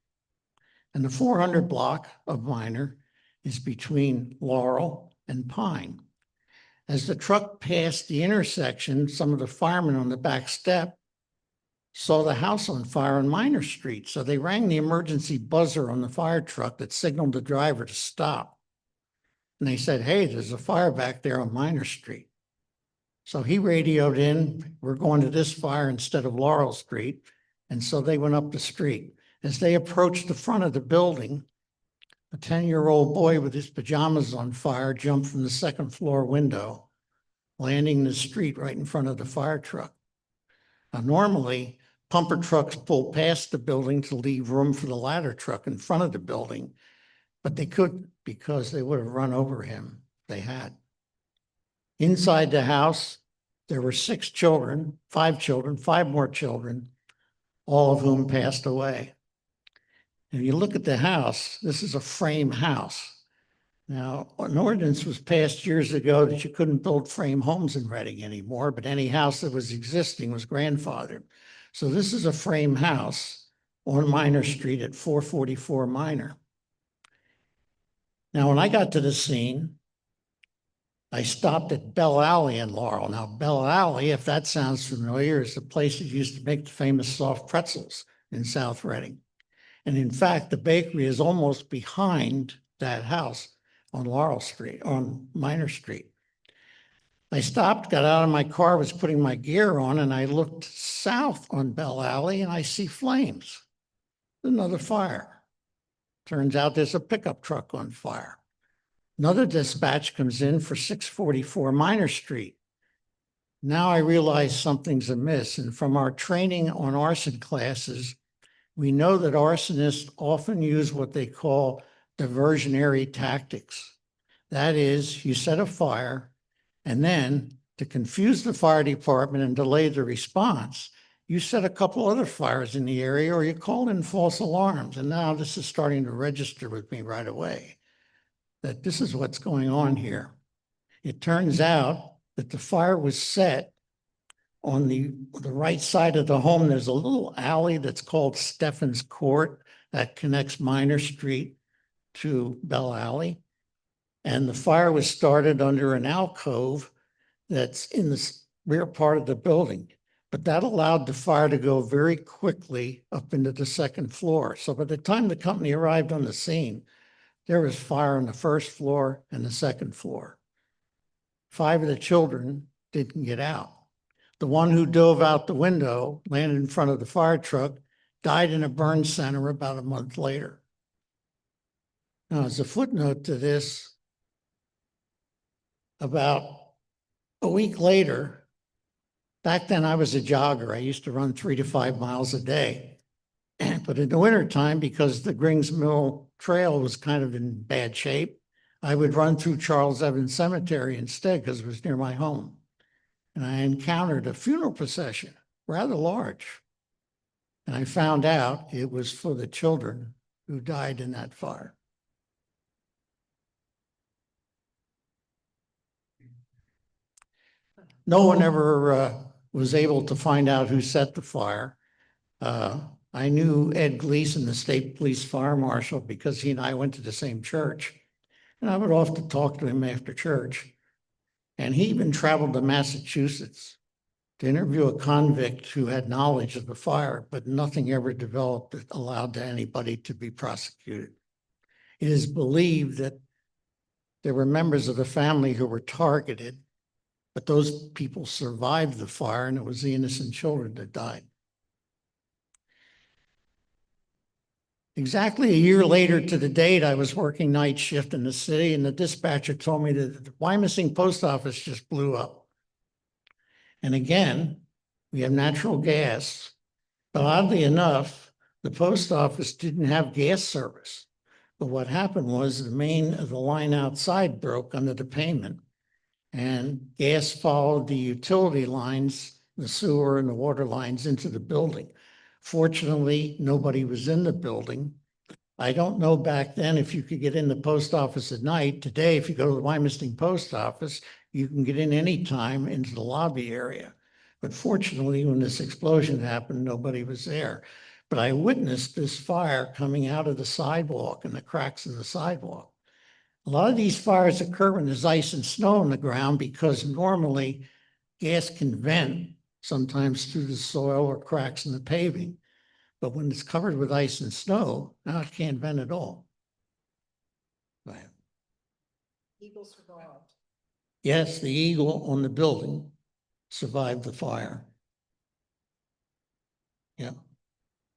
And the 400 block of Minor is between Laurel and Pine. As the truck passed the intersection, some of the firemen on the back step saw the house on fire on Minor Street. So they rang the emergency buzzer on the fire truck that signaled the driver to stop. And they said, hey, there's a fire back there on Minor Street. So he radioed in, we're going to this fire instead of Laurel Street. And so they went up the street. As they approached the front of the building, a 10-year-old boy with his pajamas on fire jumped from the 2nd floor window, landing in the street right in front of the fire truck. Now, normally, pumper trucks pull past the building to leave room for the ladder truck in front of the building, but they couldn't because they would have run over him if they had. Inside the house, There were 6 children, 5 more children, all of whom passed away. If you look at the house, this is a frame house. Now, an ordinance was passed years ago that you couldn't build frame homes in Reading anymore, but any house that was existing was grandfathered. So this is a frame house on Minor Street at 444 Minor. Now, when I got to the scene, I stopped at Bell Alley in Laurel. Now, Bell Alley, if that sounds familiar, is the place that used to make the famous soft pretzels in South Reading. And in fact, the bakery is almost behind that house on Laurel Street, on Minor Street. I stopped, got out of my car, was putting my gear on, and I looked south on Bell Alley and I see flames. Another fire. Turns out there's a pickup truck on fire. Another dispatch comes in for 644 Minor Street. Now I realize something's amiss, and from our training on arson classes, we know that arsonists often use what they call diversionary tactics. That is, you set a fire, and then to confuse the fire department and delay the response, you set a couple other fires in the area or you call in false alarms. And now this is starting to register with me right away, that this is what's going on here. It turns out that the fire was set on the right side of the home. There's a little alley that's called Stephen's Court that connects Minor Street to Bell Alley. And the fire was started under an alcove that's in the rear part of the building. But that allowed the fire to go very quickly up into the second floor. So by the time the company arrived on the scene, there was fire on the first floor and the second floor. 5 of the children didn't get out. The one who dove out the window, landed in front of the fire truck, died in a burn center about a month later. Now, as a footnote to this, about a week later, back then I was a jogger. I used to run 3 to 5 miles a day. But in the wintertime, because the Grings Mill Trail was kind of in bad shape, I would run through Charles Evans Cemetery instead because it was near my home. And I encountered a funeral procession, rather large. And I found out it was for the children who died in that fire. No one ever was able to find out who set the fire. I knew Ed Gleason, the state police fire marshal, because he and I went to the same church. And I would often talk to him after church. And he even traveled to Massachusetts to interview a convict who had knowledge of the fire, but nothing ever developed that allowed anybody to be prosecuted. It is believed that there were members of the family who were targeted, but those people survived the fire, and it was the innocent children that died. Exactly a year later to the date, I was working night shift in the city, and the dispatcher told me that the Wyomissing post office just blew up. And again, we have natural gas, but oddly enough, the post office didn't have gas service. But what happened was the main of the line outside broke under the pavement, and gas followed the utility lines, the sewer and the water lines into the building. Fortunately, nobody was in the building. I don't know back then if you could get in the post office at night. Today, if you go to the Wyomissing post office, you can get in anytime into the lobby area. But fortunately, when this explosion happened, nobody was there. But I witnessed this fire coming out of the sidewalk and the cracks in the sidewalk. A lot of these fires occur when there's ice and snow on the ground because normally gas can vent sometimes through the soil or cracks in the paving. But when it's covered with ice and snow, now it can't vent at all. Right. Eagle survived. Yes, the eagle on the building survived the fire. Yeah.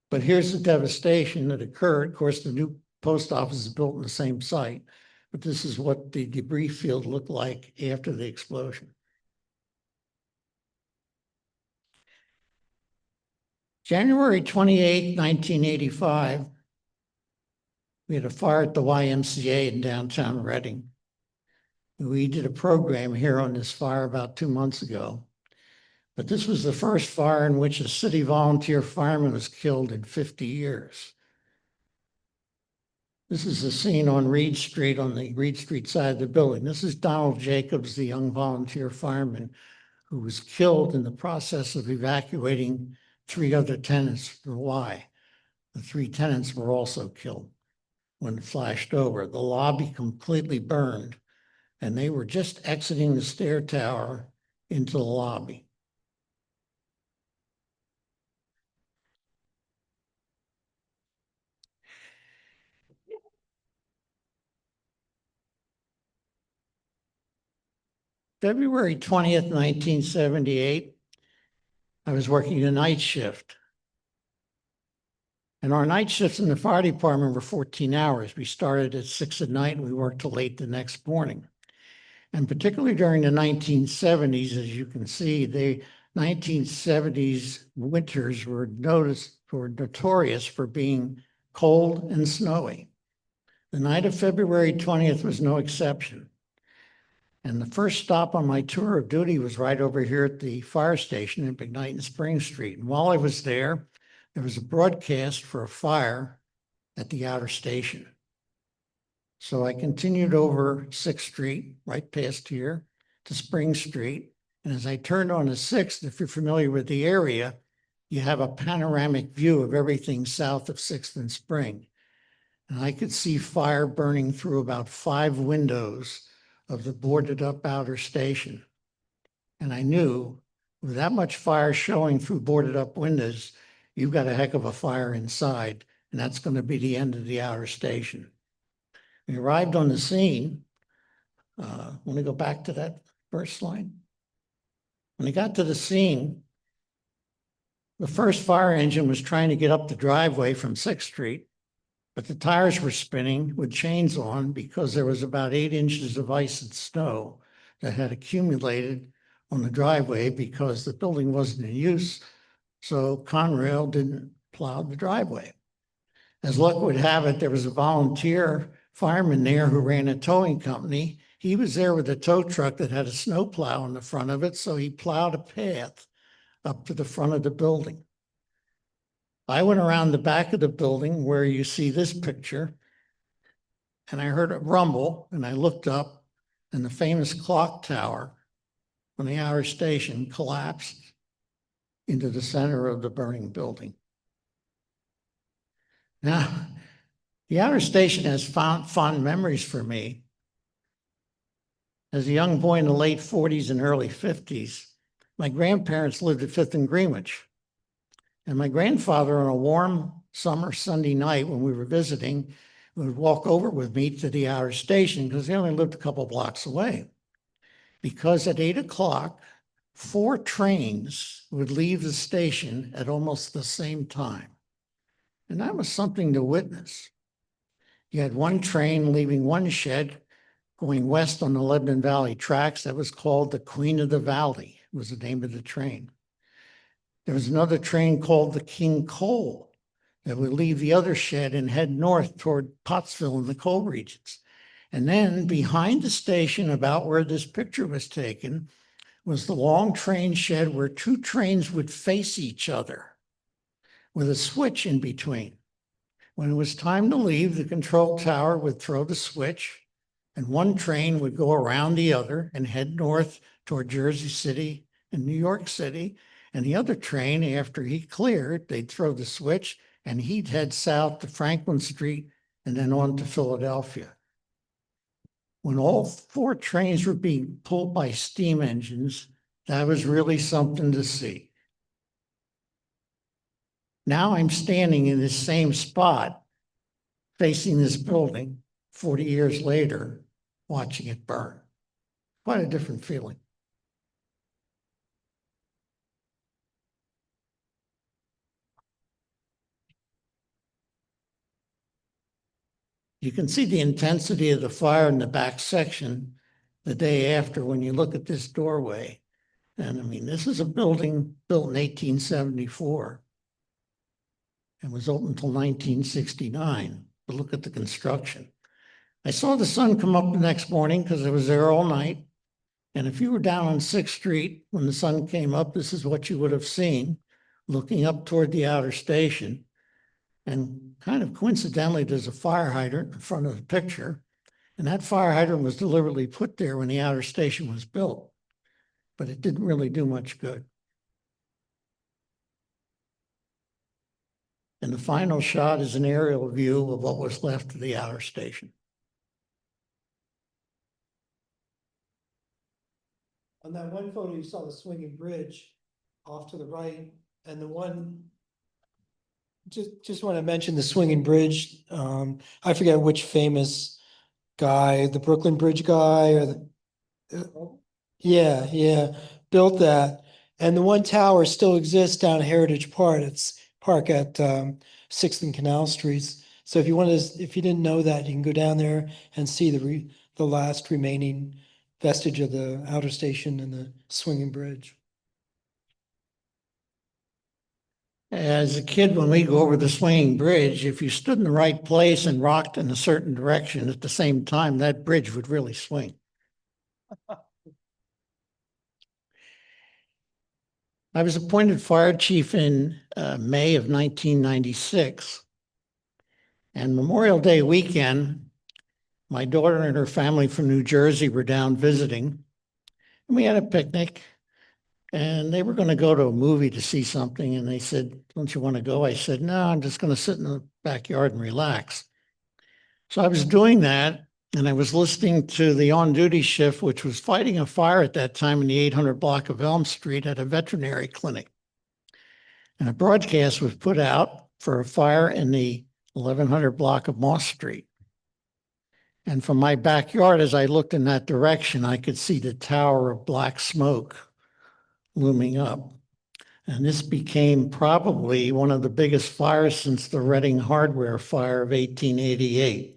But here's the devastation that occurred. Of course, the new post office is built in the same site, but this is what the debris field looked like after the explosion. January 28, 1985, we had a fire at the YMCA in downtown Reading. We did a program here on this fire about 2 months ago. But this was the first fire in which a city volunteer fireman was killed in 50 years. This is a scene on Reed Street, on the Reed Street side of the building. This is Donald Jacobs, the young volunteer fireman who was killed in the process of evacuating 3 other tenants for Hawaii. The 3 tenants were also killed when it flashed over. The lobby completely burned, and they were just exiting the stair tower into the lobby. February 20th, 1978, I was working a night shift. And our night shifts in the fire department were 14 hours. We started at 6 at night and we worked till late the next morning. And particularly during the 1970s, as you can see, the 1970s winters were notorious for being cold and snowy. The night of February 20th was no exception. And the first stop on my tour of duty was right over here at the fire station in McKnight and Spring Street. And while I was there was a broadcast for a fire at the outer station. So I continued over 6th Street, right past here, to Spring Street. And as I turned on the 6th, if you're familiar with the area, you have a panoramic view of everything south of 6th and Spring. And I could see fire burning through about 5 windows of the boarded up outer station. And I knew with that much fire showing through boarded up windows, you've got a heck of a fire inside, and that's going to be the end of the outer station. We arrived on the scene. Want to go back to that first slide? When I got to the scene, the first fire engine was trying to get up the driveway from 6th Street, but the tires were spinning with chains on because there was about 8 inches of ice and snow that had accumulated on the driveway because the building wasn't in use. So Conrail didn't plow the driveway. As luck would have it, there was a volunteer fireman there who ran a towing company. He was there with a tow truck that had a snow plow in the front of it. So he plowed a path up to the front of the building. I went around the back of the building where you see this picture, and I heard a rumble, and I looked up, and the famous clock tower on the outer station collapsed into the center of the burning building. Now, the outer station has fond memories for me. As a young boy in the late 40s and early 50s, my grandparents lived at 5th and Greenwich. And my grandfather, on a warm summer Sunday night when we were visiting, would walk over with me to the outer station because they only lived a couple blocks away. Because at 8 o'clock, 4 trains would leave the station at almost the same time. And that was something to witness. You had one train leaving one shed going west on the Lebanon Valley tracks. That was called the Queen of the Valley, was the name of the train. There was another train called the King Coal that would leave the other shed and head north toward Pottsville in the coal regions. And then behind the station, about where this picture was taken, was the long train shed where 2 trains would face each other with a switch in between. When it was time to leave, the control tower would throw the switch, and one train would go around the other and head north toward Jersey City and New York City. And the other train, after he cleared, they'd throw the switch and he'd head south to Franklin Street and then on to Philadelphia. When all 4 trains were being pulled by steam engines, that was really something to see. Now I'm standing in this same spot, facing this building 40 years later, watching it burn. Quite a different feeling. You can see the intensity of the fire in the back section the day after when you look at this doorway. And I mean, this is a building built in 1874 and was open until 1969. But look at the construction. I saw the sun come up the next morning because I was there all night. And if you were down on 6th Street when the sun came up, this is what you would have seen, looking up toward the outer station. And kind of coincidentally, there's a fire hydrant in front of the picture. And that fire hydrant was deliberately put there when the outer station was built, but it didn't really do much good. And the final shot is an aerial view of what was left of the outer station. On that one photo, you saw the swinging bridge off to the right, and the one, just want to mention the swinging bridge. I forget which famous guy, the Brooklyn Bridge guy, or yeah, built that. And the one tower still exists down Heritage Park. It's park at 6th and Canal Streets. So if you if you didn't know that, you can go down there and see the last remaining vestige of the outer station and the swinging bridge. As a kid, when we go over the swinging bridge, if you stood in the right place and rocked in a certain direction at the same time, that bridge would really swing. I was appointed fire chief in May of 1996. And Memorial Day weekend, my daughter and her family from New Jersey were down visiting. And we had a picnic. And they were going to go to a movie to see something. And they said, don't you want to go? I said, no, I'm just going to sit in the backyard and relax. So I was doing that. And I was listening to the on-duty shift, which was fighting a fire at that time in the 800 block of Elm Street at a veterinary clinic. And a broadcast was put out for a fire in the 1100 block of Moss Street. And from my backyard, as I looked in that direction, I could see the tower of black smoke looming up. And this became probably one of the biggest fires since the Reading hardware fire of 1888.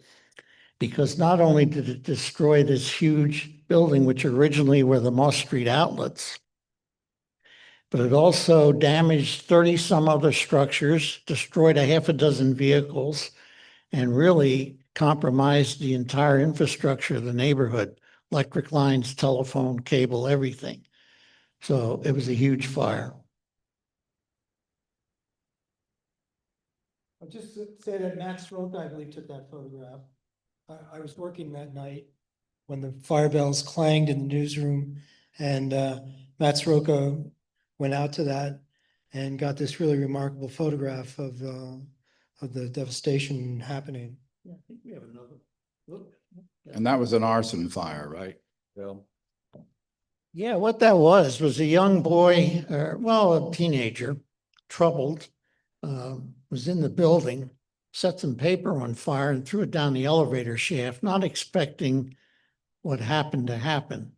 Because not only did it destroy this huge building, which originally were the Moss Street outlets, but it also damaged 30 some other structures, destroyed a half a dozen vehicles, and really compromised the entire infrastructure of the neighborhood, electric lines, telephone, cable, everything. So it was a huge fire. I'll just say that Max Roca, I believe, took that photograph. I was working that night when the fire bells clanged in the newsroom, and Max Roca went out to that and got this really remarkable photograph of the devastation happening. Yeah, I think we have another. Look. And that was an arson fire, right? Bill? Yeah, what that was a young boy, a teenager, troubled, was in the building, set some paper on fire and threw it down the elevator shaft, not expecting what happened to happen.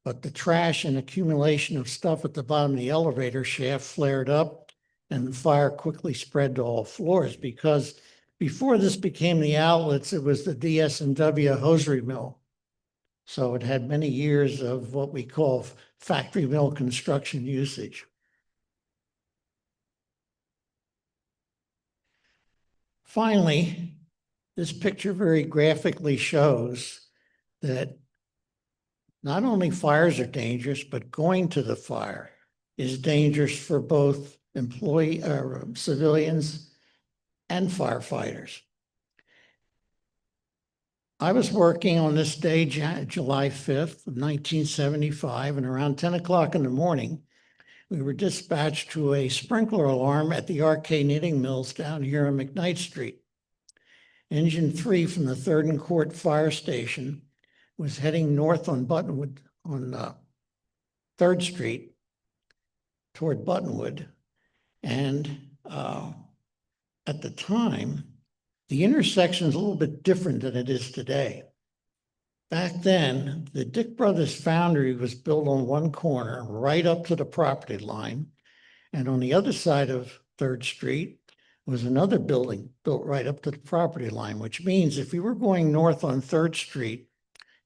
But the trash and accumulation of stuff at the bottom of the elevator shaft flared up, and the fire quickly spread to all floors, because before this became the outlets, it was the DS&W hosiery mill. So it had many years of what we call factory mill construction usage. Finally, this picture very graphically shows that not only fires are dangerous, but going to the fire is dangerous for both civilians and firefighters. I was working on this day, July 5th of 1975, and around 10 o'clock in the morning, we were dispatched to a sprinkler alarm at the RK Knitting Mills down here on McKnight Street. Engine 3 from the 3rd and Court Fire Station was heading north on Buttonwood on 3rd Street toward Buttonwood. And at the time, the intersection is a little bit different than it is today. Back then, the Dick Brothers Foundry was built on one corner right up to the property line. And on the other side of 3rd Street was another building built right up to the property line, which means if you were going north on 3rd Street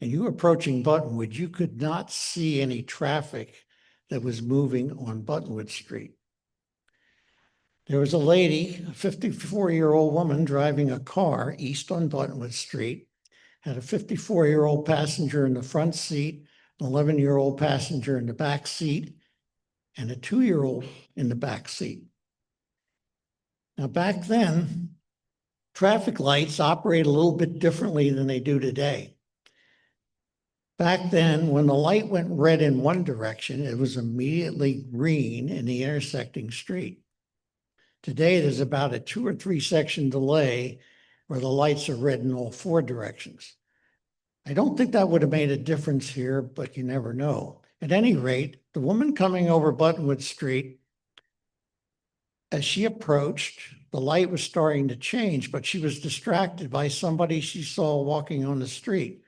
and you were approaching Buttonwood, you could not see any traffic that was moving on Buttonwood Street. There was a lady, a 54-year-old woman driving a car east on Buttonwood Street, had a 54-year-old passenger in the front seat, an 11-year-old passenger in the back seat, and a 2-year-old in the back seat. Now, back then, traffic lights operate a little bit differently than they do today. Back then, when the light went red in one direction, it was immediately green in the intersecting street. Today, there's about a 2 or 3 section delay where the lights are red in all 4 directions. I don't think that would have made a difference here, but you never know. At any rate, the woman coming over Buttonwood Street, as she approached, the light was starting to change, but she was distracted by somebody she saw walking on the street.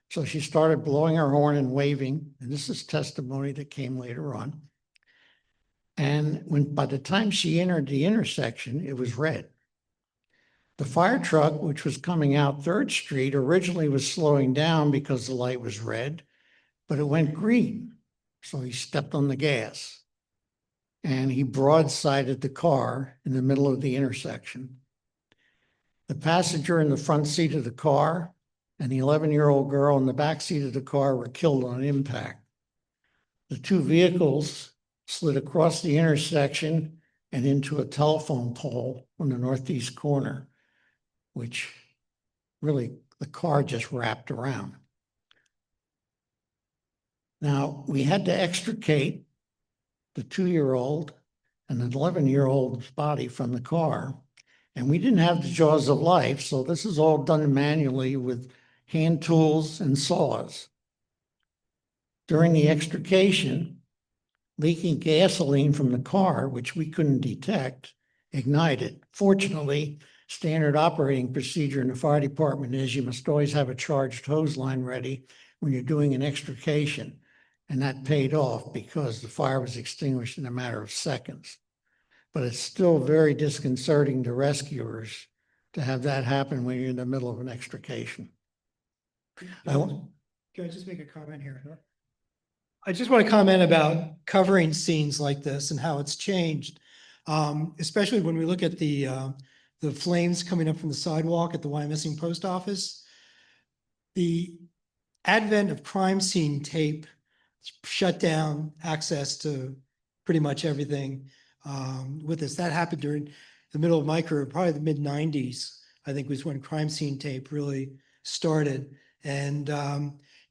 So she started blowing her horn and waving, and this is testimony that came later on. And by the time she entered the intersection, it was red. The fire truck, which was coming out 3rd Street, originally was slowing down because the light was red, but it went green. So he stepped on the gas and he broadsided the car in the middle of the intersection. The passenger in the front seat of the car and the 11-year-old girl in the back seat of the car were killed on impact. The 2 vehicles slid across the intersection and into a telephone pole on the northeast corner, which really the car just wrapped around. Now, we had to extricate the 2-year-old and the 11-year-old's body from the car, and we didn't have the jaws of life, so this is all done manually with hand tools and saws. During the extrication, leaking gasoline from the car, which we couldn't detect, ignited. Fortunately, standard operating procedure in the fire department is you must always have a charged hose line ready when you're doing an extrication. And that paid off because the fire was extinguished in a matter of seconds. But it's still very disconcerting to rescuers to have that happen when you're in the middle of an extrication. Can I just make a comment here? I just want to comment about covering scenes like this and how it's changed. Especially when we look at the flames coming up from the sidewalk at the Wyomissing post office. The advent of crime scene tape shut down access to pretty much everything with this. That happened during the middle of my career, probably the mid-90s, I think was when crime scene tape really started. And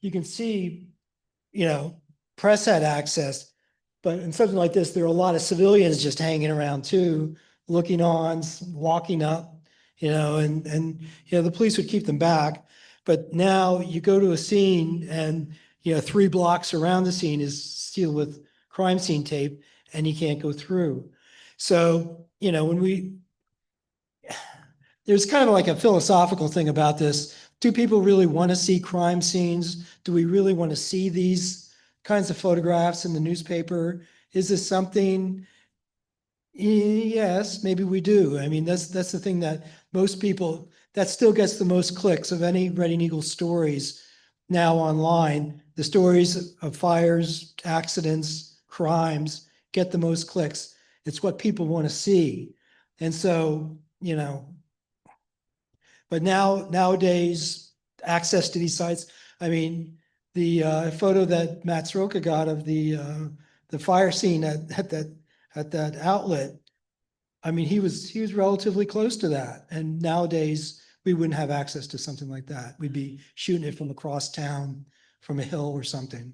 you can see, press had access, but in something like this, there are a lot of civilians just hanging around too, looking on, walking up, and the police would keep them back. But now you go to a scene and 3 blocks around the scene is sealed with crime scene tape and you can't go through. So, there's kind of like a philosophical thing about this. Do people really want to see crime scenes? Do we really want to see these kinds of photographs in the newspaper? Is this something? Yes, maybe we do. I mean, that's the thing that most people, that still gets the most clicks of any Reading Eagle stories now online. The stories of fires, accidents, crimes get the most clicks. It's what people want to see. And so, but nowadays, access to these sites, I mean, the photo that Matt Sroka got of the fire scene at that outlet, I mean, he was relatively close to that. And nowadays, we wouldn't have access to something like that. We'd be shooting it from across town, from a hill or something.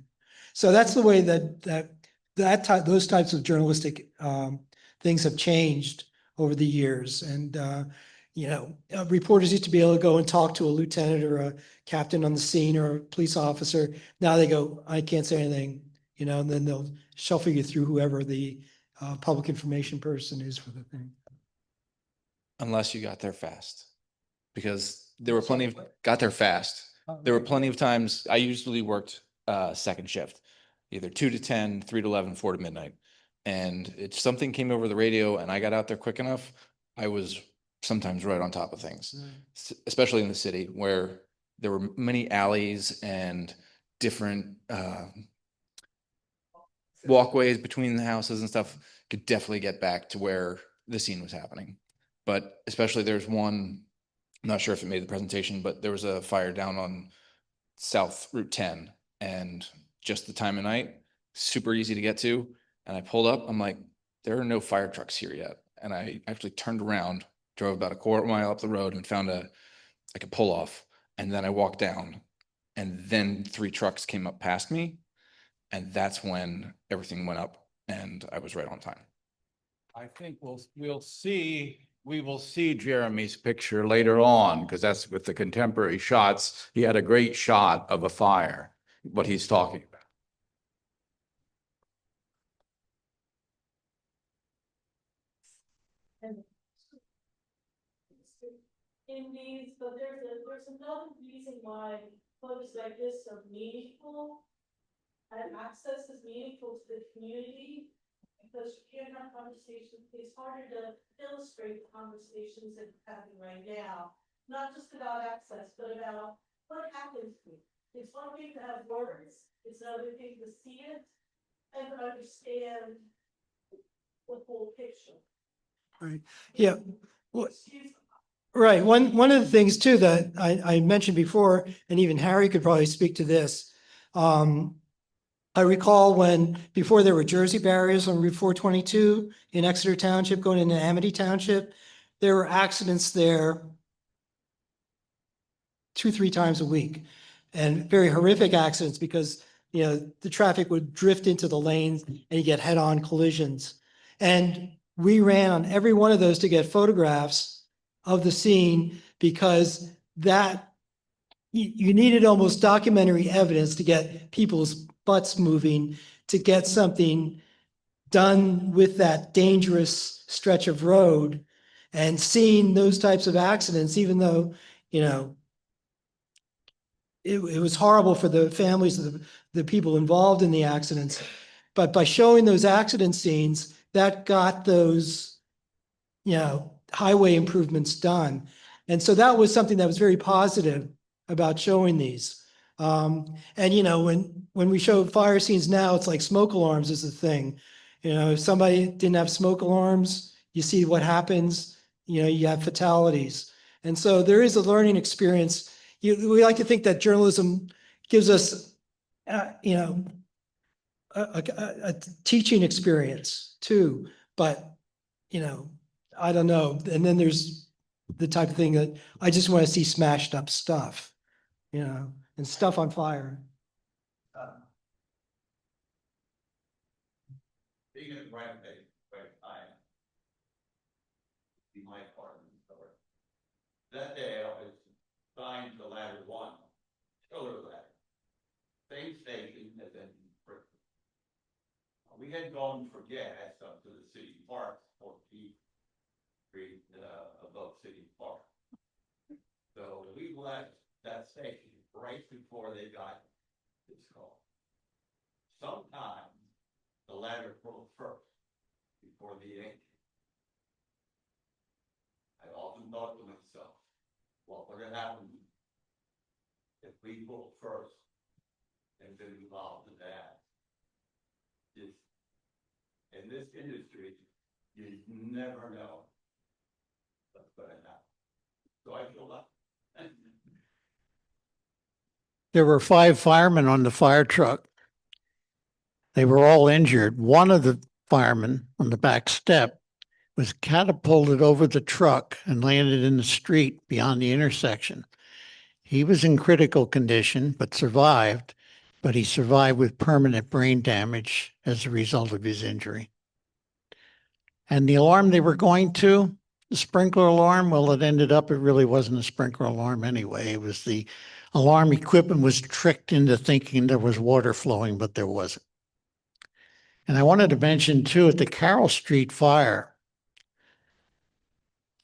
So that's the way those types of journalistic things have changed over the years. And reporters used to be able to go and talk to a lieutenant or a captain on the scene or a police officer. Now they go, I can't say anything, and then they'll shuffle you through whoever the public information person is for the thing. Unless you got there fast, because there were got there fast. There were plenty of times I usually worked second shift, either 2 to 10, 3 to 11, 4 to midnight. And if something came over the radio and I got out there quick enough, I was sometimes right on top of things, especially in the city where there were many alleys and different walkways between the houses and stuff. Could definitely get back to where the scene was happening. But especially there's one, I'm not sure if it made the presentation, but there was a fire down on South Route 10 and just the time of night, super easy to get to. And I pulled up, I'm like, there are no fire trucks here yet. And I actually turned around, drove about a quarter mile up the road and found like a pull off. And then I walked down, and then 3 trucks came up past me. And that's when everything went up and I was right on time. I think we will see Jeremy's picture later on, because that's with the contemporary shots. He had a great shot of a fire, what he's talking about. In these, but there's another reason why photos like this are meaningful. And access is meaningful to the community, because you can't have conversations. It's harder to illustrate the conversations that we're having right now. Not just about access, but about what happens to me. It's one thing to have words, it's another thing to see it and understand the whole picture. Right. Yeah. Well, Excuse me. right. One of the things too that I mentioned before, and even Harry could probably speak to this. I recall when, before there were Jersey barriers on Route 422 in Exeter Township going into Amity Township, there were accidents there 2-3 times a week, and very horrific accidents because, you know, the traffic would drift into the lanes and you get head-on collisions. And we ran on every one of those to get photographs of the scene, because that you needed almost documentary evidence to get people's butts moving, to get something done with that dangerous stretch of road. And seeing those types of accidents, even though, you know, it was horrible for the families of the people involved in the accidents. But by showing those accident scenes, that got those, you know, highway improvements done. And so that was something that was very positive about showing these. And, you know, when we show fire scenes now, it's like smoke alarms is the thing. You know, if somebody didn't have smoke alarms, you see what happens, you know, you have fatalities. And so there is a learning experience. We like to think that journalism gives us, you know, a teaching experience too, but, you know, I don't know. And then there's the type of thing that I just want to see smashed up stuff, you know, and stuff on fire. Being in the right time. Be my part of the story. That day I was assigned to ladder 1, pillar ladder. Same station as in Britain. We had gone for gas up to the city park, 14th Street, above City Park. So we left that station right before they got this call. Sometimes the ladder pulled first before the engine. I often thought to myself, what would have happened if we pulled first and been involved in that? Just in this industry, you never know what's going to happen. So I feel lucky. There were 5 firemen on the fire truck. They were all injured. One of the firemen on the back step was catapulted over the truck and landed in the street beyond the intersection. He was in critical condition, but he survived with permanent brain damage as a result of his injury. And the alarm they were going to, the sprinkler alarm, well, it really wasn't a sprinkler alarm anyway. It was the alarm equipment was tricked into thinking there was water flowing, but there wasn't. And I wanted to mention too, at the Carroll Street fire,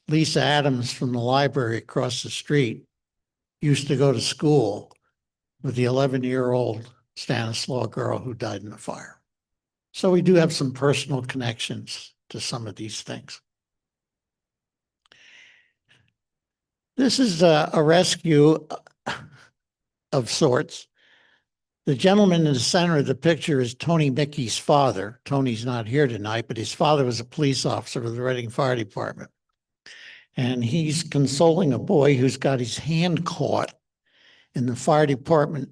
Lisa Adams from the library across the street used to go to school with the 11-year-old Stanislaw girl who died in the fire. So we do have some personal connections to some of these things. This is a rescue of sorts. The gentleman in the center of the picture is Tony Mickey's father. Tony's not here tonight, but his father was a police officer with the Reading Fire Department. And he's consoling a boy who's got his hand caught in the fire department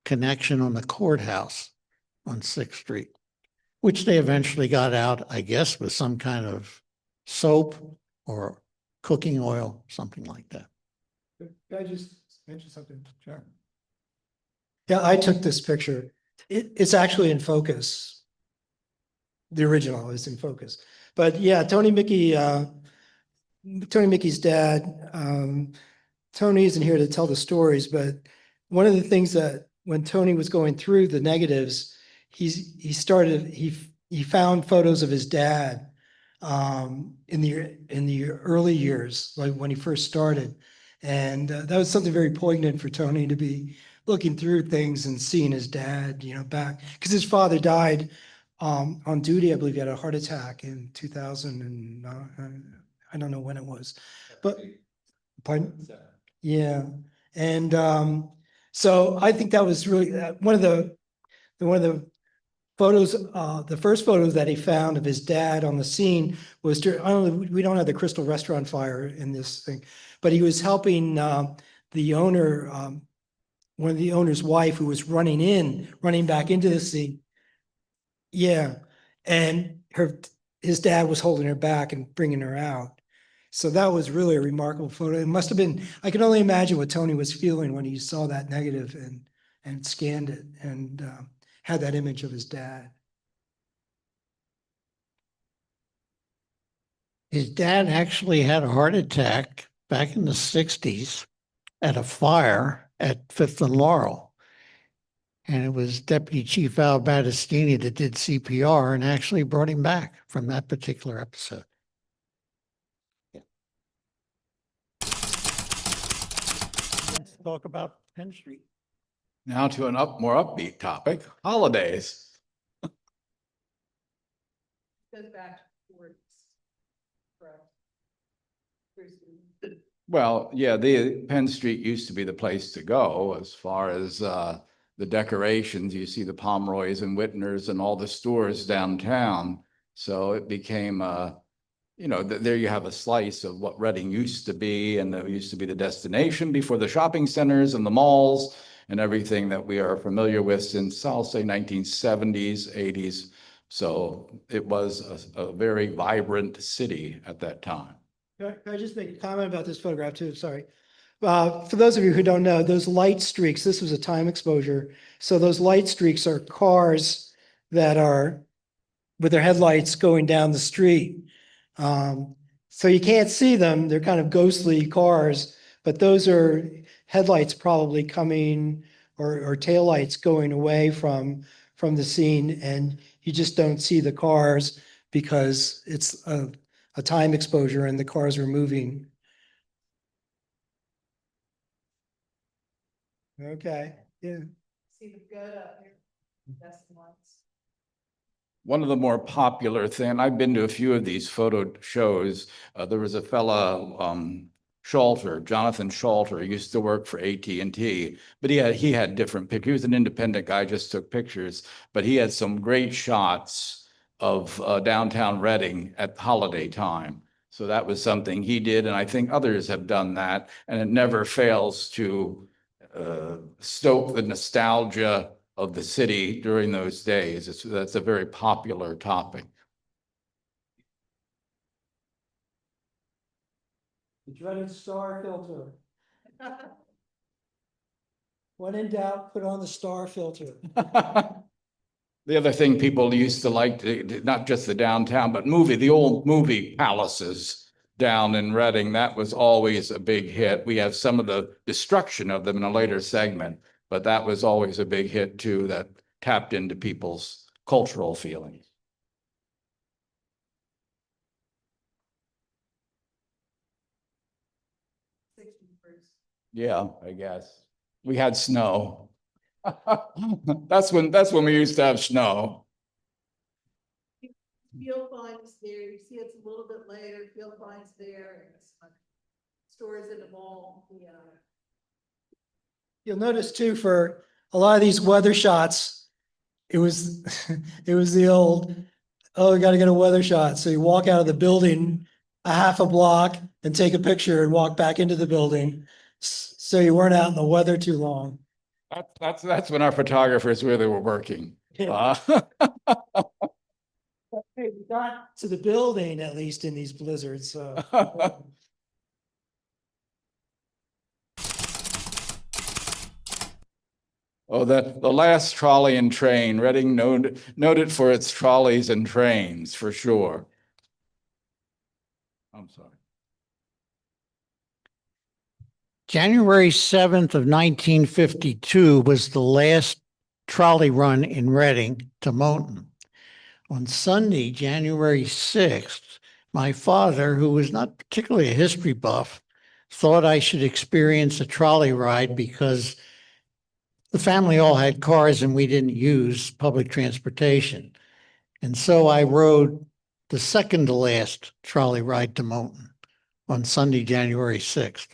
connection on the courthouse. on 6th Street, which they eventually got out, I guess, with some kind of soap or cooking oil, something like that. Can I just mention something? Sure. Yeah, I took this picture. It's actually in focus. The original is in focus. But yeah, Tony Mickey's dad, Tony isn't here to tell the stories, but one of the things that when Tony was going through the negatives, he found photos of his dad in the early years, like when he first started. And that was something very poignant for Tony to be looking through things and seeing his dad, back, because his father died on duty. I believe he had a heart attack in 2000, and I don't know when it was, but pardon? Yeah. And so I think that was really one of the photos, the first photos that he found of his dad on the scene was we don't have the Crystal Restaurant fire in this thing, but he was helping the owner, one of the owner's wife, who was running back into the scene. Yeah. And his dad was holding her back and bringing her out. So that was really a remarkable photo. It must have been, I can only imagine what Tony was feeling when he saw that negative and scanned it and had that image of his dad. His dad actually had a heart attack back in the 60s at a fire at 5th and Laurel. And it was Deputy Chief Al Battistini that did CPR and actually brought him back from that particular episode. Let's talk about Penn Street. Now to an more upbeat topic, holidays. Goes back towards. Well, yeah, the Penn Street used to be the place to go as far as the decorations. You see the Pomeroys and Whitners and all the stores downtown. So it became, there you have a slice of what Reading used to be, and it used to be the destination before the shopping centers and the malls and everything that we are familiar with since, I'll say, 1970s, 80s. So it was a very vibrant city at that time. Can I just make a comment about this photograph too? Sorry. For those of you who don't know, those light streaks, this was a time exposure. So those light streaks are cars that are with their headlights going down the street. So you can't see them. They're kind of ghostly cars, but those are headlights probably coming or taillights going away from the scene, and you just don't see the cars because it's a time exposure and the cars are moving. Okay, yeah. See the good up here. That's the ones. One of the more popular thing, I've been to a few of these photo shows. There was a fella, Shalter, Jonathan Shalter, he used to work for AT&T, but he had different pictures. He was an independent guy, just took pictures, but he had some great shots of downtown Reading at holiday time. So that was something he did, and I think others have done that, and it never fails to stoke the nostalgia of the city during those days. That's a very popular topic. The dreaded star filter. When in doubt, put on the star filter. The other thing people used to like, not just the downtown, but the old movie palaces down in Reading, that was always a big hit. We have some of the destruction of them in a later segment, but that was always a big hit too, that tapped into people's cultural feelings. Yeah, I guess. We had snow. That's when we used to have snow. Field finds there, you see it's a little bit later, field finds there, and stores in the mall, yeah. You'll notice too, for a lot of these weather shots, it was the old, oh, we got to get a weather shot. So you walk out of the building a half a block and take a picture and walk back into the building. So you weren't out in the weather too long. That's when our photographers really were working. Hey, we got to the building at least in these blizzards, so. Oh, the last trolley and train, Reading noted for its trolleys and trains, for sure. I'm sorry. January 7th of 1952 was the last trolley run in Reading to Moulton. On Sunday, January 6th, my father, who was not particularly a history buff, thought I should experience a trolley ride because the family all had cars and we didn't use public transportation. And so I rode the second to last trolley ride to Moulton on Sunday, January 6th.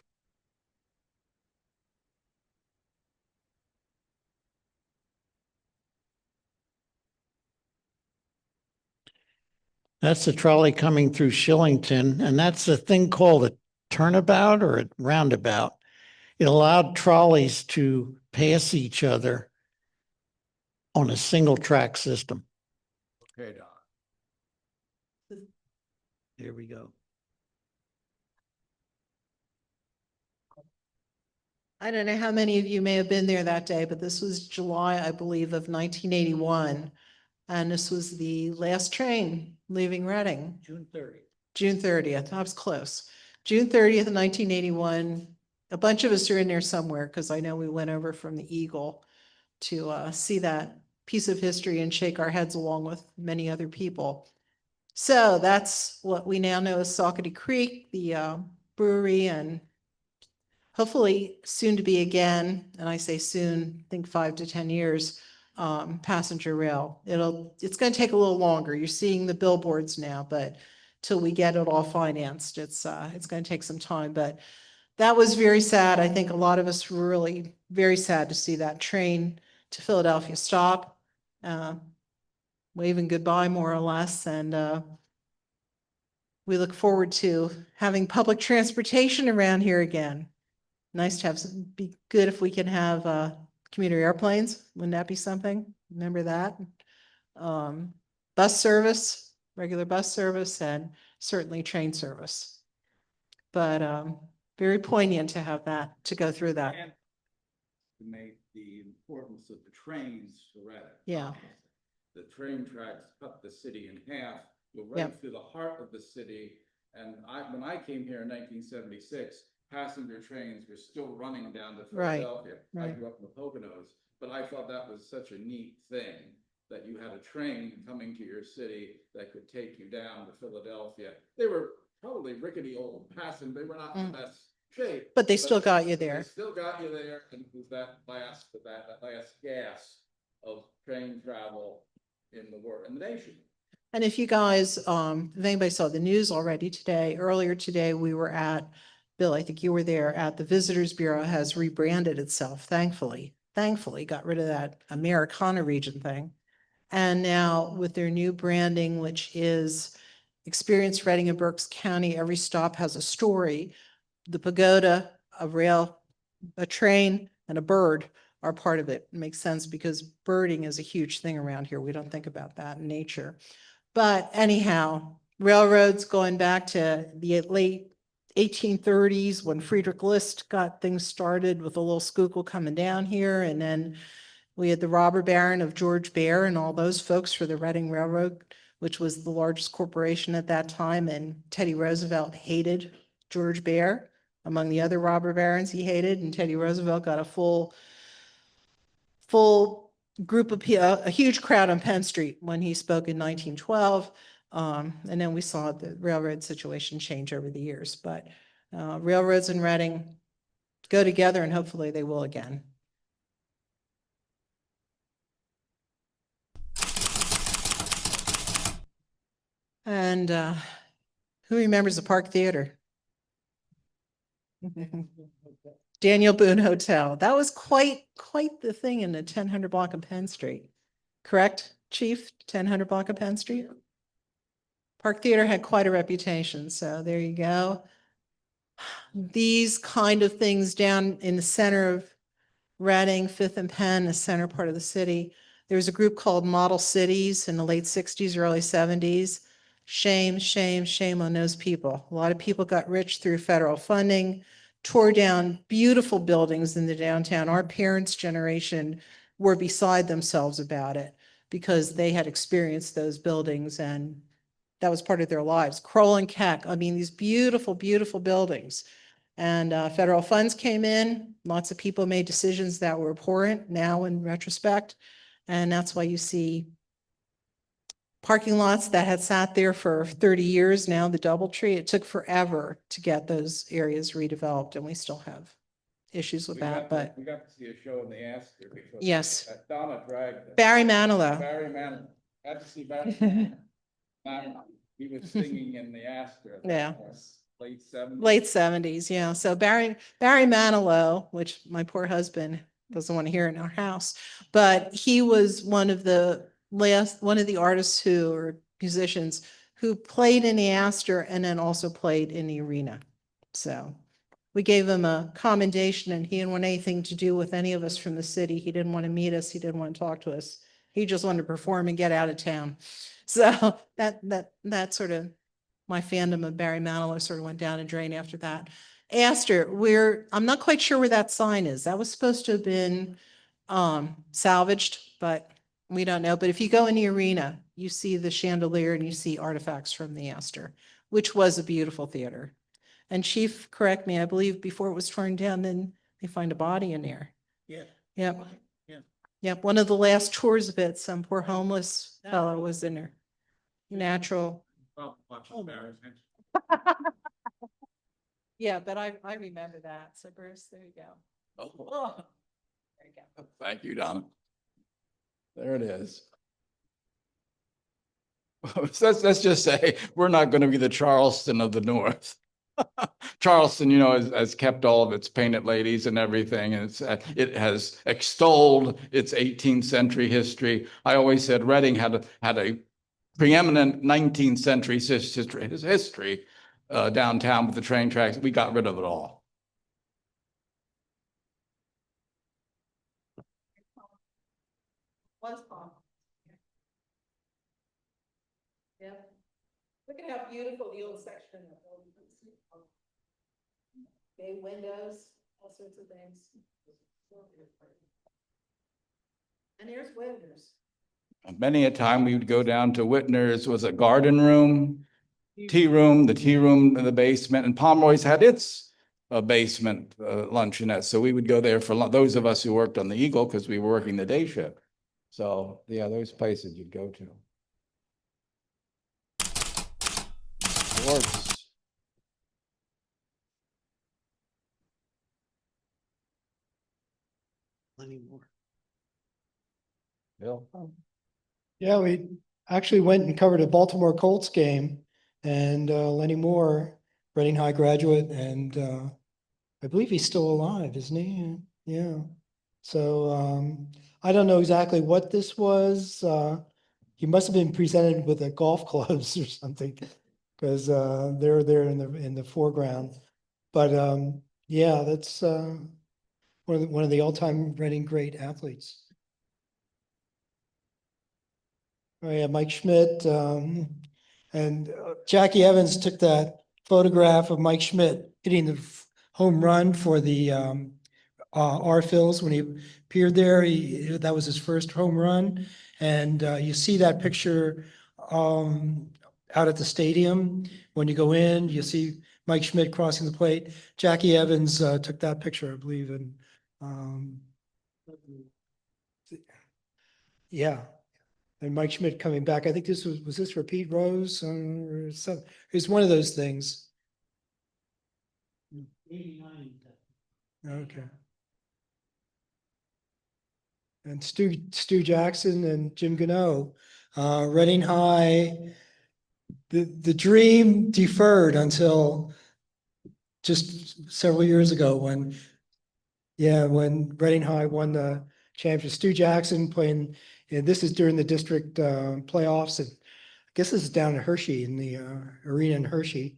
That's the trolley coming through Shillington, and that's a thing called a turnabout or a roundabout. It allowed trolleys to pass each other on a single track system. Okay, Don. Here we go. I don't know how many of you may have been there that day, but this was July, I believe, of 1981. And this was the last train leaving Reading. June 30th. June 30th. I was close. June 30th, 1981. A bunch of us are in there somewhere because I know we went over from the Eagle to see that piece of history and shake our heads along with many other people. So that's what we now know as Saucony Creek, the brewery, and hopefully soon to be again, and I say soon, think 5 to 10 years, passenger rail. It's going to take a little longer. You're seeing the billboards now, but till we get it all financed, it's going to take some time. But that was very sad. I think a lot of us were really very sad to see that train to Philadelphia stop, waving goodbye more or less. And we look forward to having public transportation around here again. Nice to have some, be good if we can have commuter airplanes. Wouldn't that be something? Remember that? Bus service, regular bus service, and certainly train service. But very poignant to have that, to go through that. And to make the importance of the trains to Reading. Yeah. The train tracks cut the city in half, go right Yep. through the heart of the city. And when I came here in 1976, passenger trains were still running down to Right, Philadelphia. I right. grew up in the Poconos, but I thought that was such a neat thing that you had a train coming to your city that could take you down to Philadelphia. They were probably rickety old passengers. They were not in the best shape. But they still got you They there. still got you there, and it was that last gasp of train travel in the world, in the nation. And if you guys, if anybody saw the news already today, earlier today, we were at, Bill, I think you were there, at the Visitors Bureau has rebranded itself, thankfully, got rid of that Americana region thing. And now with their new branding, which is Experience Reading in Berks County, every stop has a story. The pagoda, a rail, a train, and a bird are part of it. It makes sense because birding is a huge thing around here. We don't think about that in nature. But anyhow, railroads going back to the late 1830s when Friedrich List got things started with a little Schuylkill coming down here. And then we had the robber baron of George Bear and all those folks for the Reading Railroad, which was the largest corporation at that time. And Teddy Roosevelt hated George Bear. Among the other robber barons he hated, and Teddy Roosevelt got a full group of a huge crowd on Penn Street when he spoke in 1912. And then we saw the railroad situation change over the years, but railroads and Reading go together and hopefully they will again. And who remembers the Park Theater? Daniel Boone Hotel. That was quite the thing in the 1000 block of Penn Street. Correct, Chief? 1000 block of Penn Street? Park Theater had quite a reputation, so there you go. These kind of things down in the center of Reading, Fifth and Penn, the center part of the city, There was a group called Model Cities in the late 60s, early 70s. Shame, shame, shame on those people. A lot of people got rich through federal funding, tore down beautiful buildings in the downtown. Our parents' generation were beside themselves about it because they had experienced those buildings and that was part of their lives. Kroll and Keck, I mean, these beautiful, beautiful buildings. And federal funds came in. Lots of people made decisions that were abhorrent now in retrospect. And that's why you see parking lots that had sat there for 30 years now, the DoubleTree. It took forever to get those areas redeveloped, and we still have issues with that, but We got to see a show in the Astor before. yes. Donna dragged us. Barry Manilow. Barry Manilow. Had to see Barry Manilow. He was singing in the Astor. Yeah. Late 70s. Late 70s, yeah. So Barry Manilow, which my poor husband doesn't want to hear in our house, but he was one of the artists who, or musicians, who played in the Astor and then also played in the arena. So we gave him a commendation and he didn't want anything to do with any of us from the city. He didn't want to meet us. He didn't want to talk to us. He just wanted to perform and get out of town. So that sort of, my fandom of Barry Manilow sort of went down a drain after that. Astor, I'm not quite sure where that sign is. That was supposed to have been salvaged, but we don't know. But if you go in the arena, you see the chandelier and you see artifacts from the Astor, which was a beautiful theater. And Chief, correct me, I believe before it was torn down, then they find a body in there. Yeah. Yep. Yeah. Yep. One of the last tours of it, some poor homeless fellow was in there. Natural. Yeah, but I remember that. So Bruce, there you go. Oh, there you go. Thank you, Donna. There it is. Let's just say, we're not going to be the Charleston of the North. Charleston, has kept all of its painted ladies and everything, and it has extolled its 18th century history. I always said Reading had a preeminent 19th century history downtown with the train tracks. We got rid of it all. Was fun. Yeah. Look at how beautiful the old section of bay windows, all sorts of things. And there's Whitner's. Many a time we would go down to Whitner's, was a garden room, the tea room in the basement, and Pomeroy's had its basement luncheonette. So we would go there for those of us who worked on the Eagle because we were working the day shift. So yeah, those places you'd go to. Works. Plenty more. Bill? Yeah, we actually went and covered a Baltimore Colts game and Lenny Moore, Reading High graduate, and I believe he's still alive, isn't he? Yeah. So I don't know exactly what this was. He must have been presented with a golf clubs or something because they're there in the foreground. But yeah, that's one of the all-time Reading great athletes. Oh yeah, Mike Schmidt, and Jackie Evans took that photograph of Mike Schmidt hitting the home run for the R-Phils when he appeared there. That was his first home run, and you see that picture out at the stadium. When you go in, you see Mike Schmidt crossing the plate. Jackie Evans took that picture, I believe, and yeah. And Mike Schmidt coming back. I think this was this for Pete Rose or some, it's one of those things. 89. Okay. And Stu Jackson and Jim Gano, Reading High. The dream deferred until just several years ago when Reading High won the championship. Stu Jackson playing, and this is during the district playoffs, and I guess this is down in Hershey in the arena in Hershey.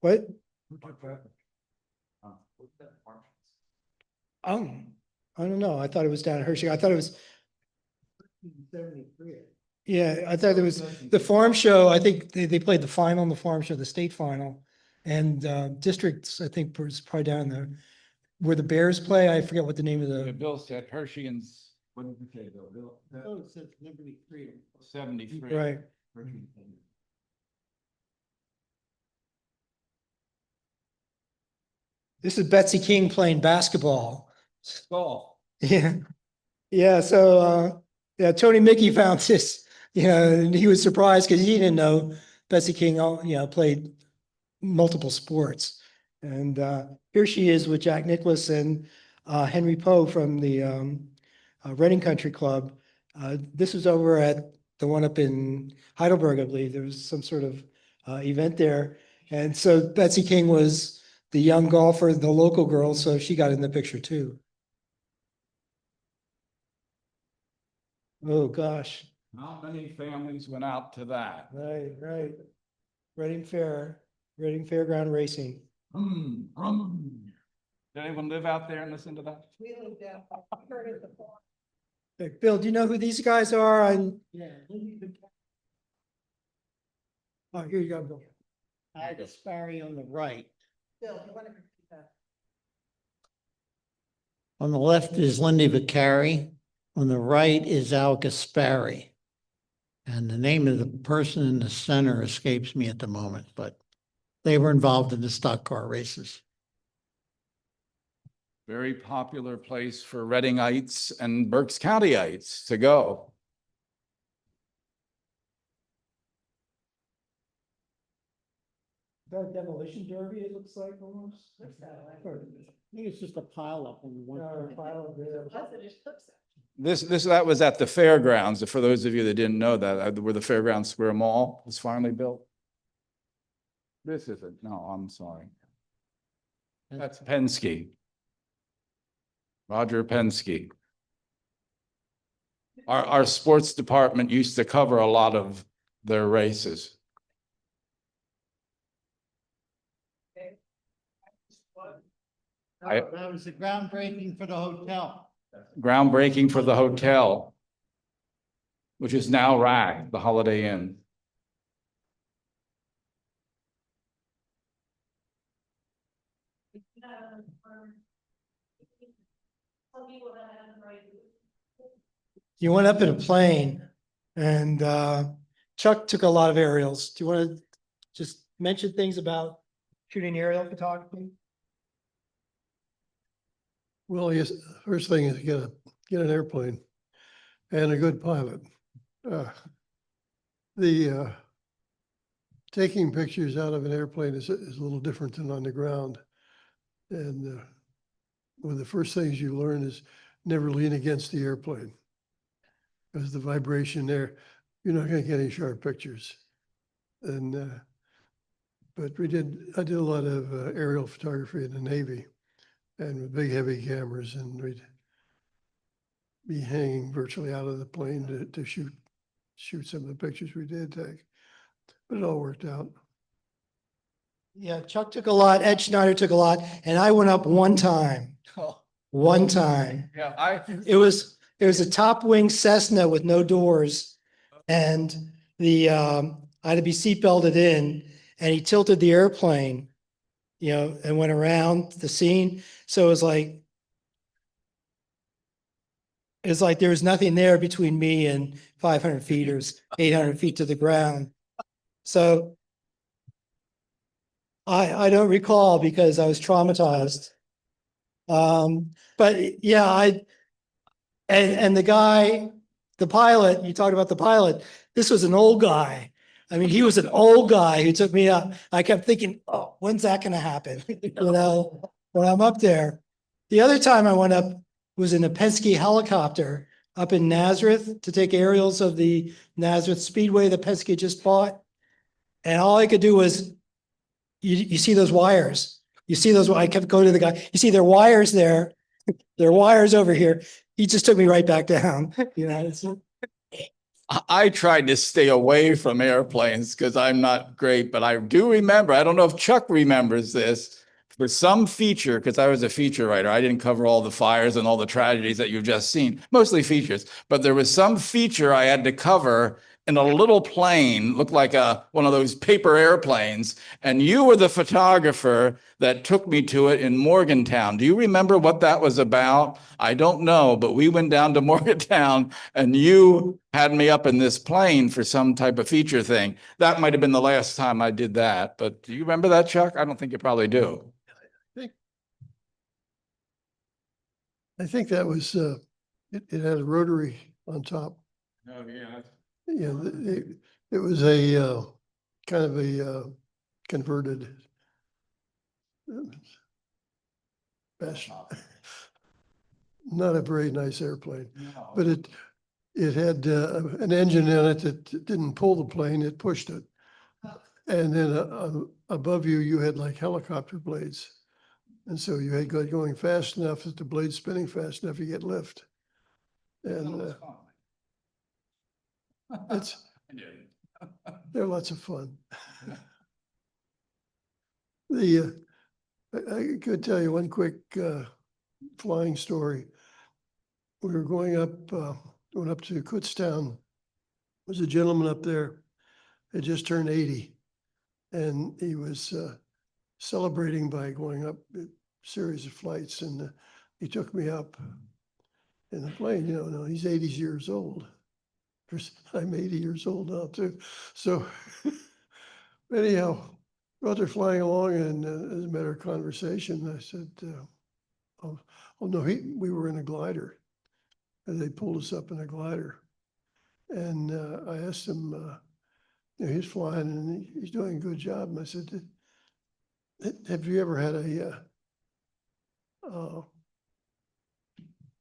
what? Oh, I don't know. I thought it was down at Hershey. I thought it was, yeah, I thought it was the farm show. I think they played the final in the farm show, the state final. And districts, I think was probably down there where the Bears play. I forget what the name of the, Bill said Hershey and, what did you say, Bill? Oh, it says Liberty Freedom. 73. right. This is Betsy King playing basketball. Oh, Yeah. Yeah. So, yeah, Tony Mickey found this, and he was surprised because he didn't know Betsy King, played multiple sports. And here she is with Jack Nicklaus and Henry Poe from the Reading Country Club. This was over at the one up in Heidelberg, I believe. There was some sort of event there. And so Betsy King was the young golfer, the local girl, so she got in the picture too. Oh, gosh. how many families went out to that? Right, right. Reading Fairground Racing. Did anyone live out there and listen to that? Hey, Bill, do you know who these guys are? Yeah. Oh, here you go, Bill. Al Sparry on the right. Bill, you want to repeat that? On the left is Lindy Vicari. On the right is Al Gaspari. And the name of the person in the center escapes me at the moment, but they were involved in the stock car races. Very popular place for Readingites and Berks Countyites to go. That demolition derby, it looks like almost. I think it's just a pile up on one. That was at the fairgrounds. For those of you that didn't know that, where the Fairgrounds Square Mall was finally built. This isn't, no, I'm sorry. That's Penske. Roger Penske. Our sports department used to cover a lot of their races. That was the groundbreaking for the hotel. Groundbreaking for the hotel, which is now RAC, the Holiday Inn. You went up in a plane and Chuck took a lot of aerials. Do you want to just mention things about shooting aerial photography? Well, yes, first thing is get an airplane and a good pilot. The taking pictures out of an airplane is a little different than on the ground. And one of the first things you learn is never lean against the airplane. Because the vibration there, you're not going to get any sharp pictures. And but I did a lot of aerial photography in the Navy, and with big heavy cameras, and we'd be hanging virtually out of the plane to shoot some of the pictures we did take. But it all worked out. Yeah, Chuck took a lot, Ed Schneider took a lot, and I went up one time. One time. Yeah, It was a top wing Cessna with no doors, and I had to be seatbelted in, and he tilted the airplane, and went around the scene. So it was like there was nothing there between me and 500 feet or 800 feet to the ground. So I don't recall because I was traumatized. But yeah, and the guy, the pilot, you talked about the pilot, this was an old guy. I mean, he was an old guy who took me up. I kept thinking, oh, when's that going to happen? When I'm up there. The other time I went up was in a Penske helicopter up in Nazareth to take aerials of the Nazareth Speedway that Penske just bought. And all I could do was, you see those wires. You see those, I kept going to the guy, you see there are wires there. There are wires over here. He just took me right back down. I tried to stay away from airplanes because I'm not great, but I do remember, I don't know if Chuck remembers this, for some feature, because I was a feature writer, I didn't cover all the fires and all the tragedies that you've just seen, mostly features, but there was some feature I had to cover in a little plane, looked like one of those paper airplanes, and you were the photographer that took me to it in Morgantown. Do you remember what that was about? I don't know, but we went down to Morgantown and you had me up in this plane for some type of feature thing. That might have been the last time I did that, but do you remember that, Chuck? I don't think you probably do. I think that was, it had a rotary on top. Oh, yeah. Yeah, it was a kind of a converted best, not a very nice airplane, but it had an engine in it that didn't pull the plane, it pushed it. And then above you, you had like helicopter blades. And so you had going fast enough that the blade's spinning fast enough, you get lift. And they're lots of fun. I could tell you one quick flying story. We were going up to Kutztown. There was a gentleman up there, had just turned 80. And he was celebrating by going up a series of flights. And he took me up in the plane, no, he's 80 years old. I'm 80 years old now too. So anyhow, we're out there flying along, and as a matter of conversation, I said, oh no, we were in a glider. And they pulled us up in a glider. And I asked him, he's flying and he's doing a good job. And I said, have you ever had a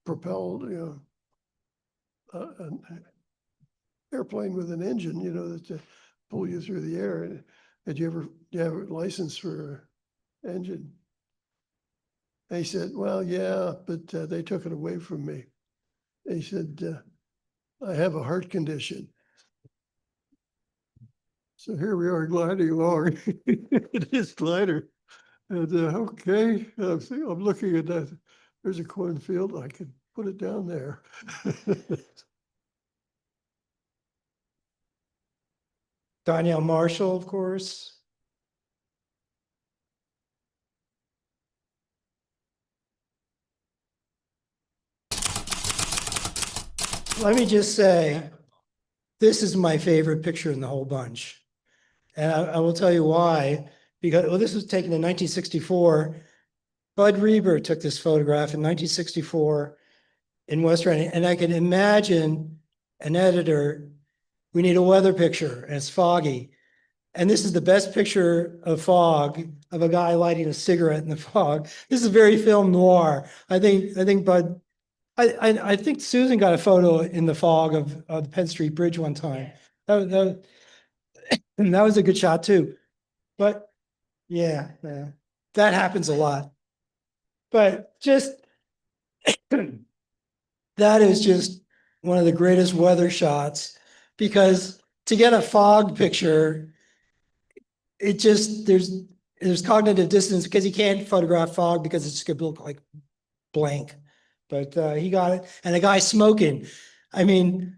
propelled, an airplane with an engine, that to pull you through the air? Do you have a license for an engine? And he said, well, yeah, but they took it away from me. And he said, I have a heart condition. So here we are gliding along in his glider. And okay, I'm looking at that. There's a cornfield. I could put it down there. Donnell Marshall, of course. Let me just say, this is my favorite picture in the whole bunch. And I will tell you why. Because, well, this was taken in 1964. Bud Reber took this photograph in 1964 in West Reading. And I can imagine an editor, we need a weather picture, and it's foggy. And this is the best picture of fog, of a guy lighting a cigarette in the fog. This is very film noir. I think Bud, I think Susan got a photo in the fog of the Penn Street Bridge one time. And that was a good shot too. But yeah, that happens a lot. But just, that is just one of the greatest weather shots, because to get a fog picture, it just, there's cognitive dissonance, because you can't photograph fog because it's gonna look like blank. But he got it. And a guy smoking. I mean,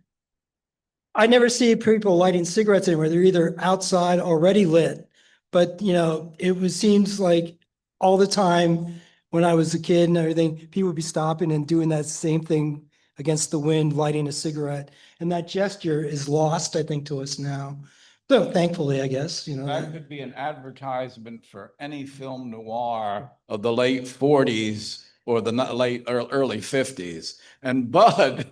I never see people lighting cigarettes anywhere. They're either outside already lit, but seems like all the time when I was a kid and everything, people would be stopping and doing that same thing against the wind, lighting a cigarette. And that gesture is lost, I think, to us now. So thankfully, I guess, That could be an advertisement for any film noir of the late 40s or the late or early 50s. And Bud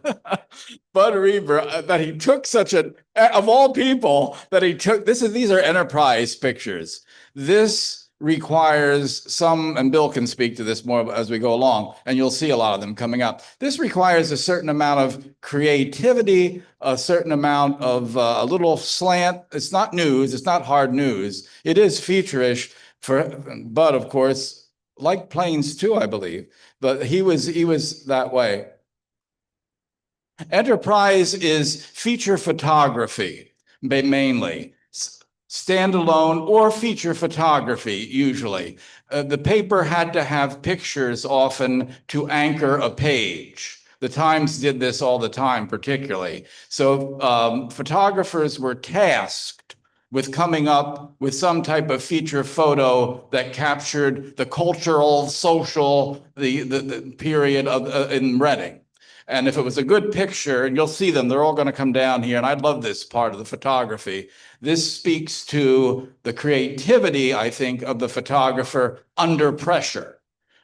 Reber, that he took of all people, that he took, these are enterprise pictures. This requires some, and Bill can speak to this more as we go along, and you'll see a lot of them coming up. This requires a certain amount of creativity, a certain amount of a little slant. It's not news, it's not hard news. It is feature-ish for Bud, of course, like planes too, I believe, but he was that way. Enterprise is feature photography, mainly. standalone or feature photography, usually. The paper had to have pictures often to anchor a page. The Times did this all the time, particularly. So photographers were tasked with coming up with some type of feature photo that captured the cultural, social, the period of in Reading. And if it was a good picture, and you'll see them, they're all going to come down here. And I love this part of the photography. This speaks to the creativity, I think, of the photographer under pressure.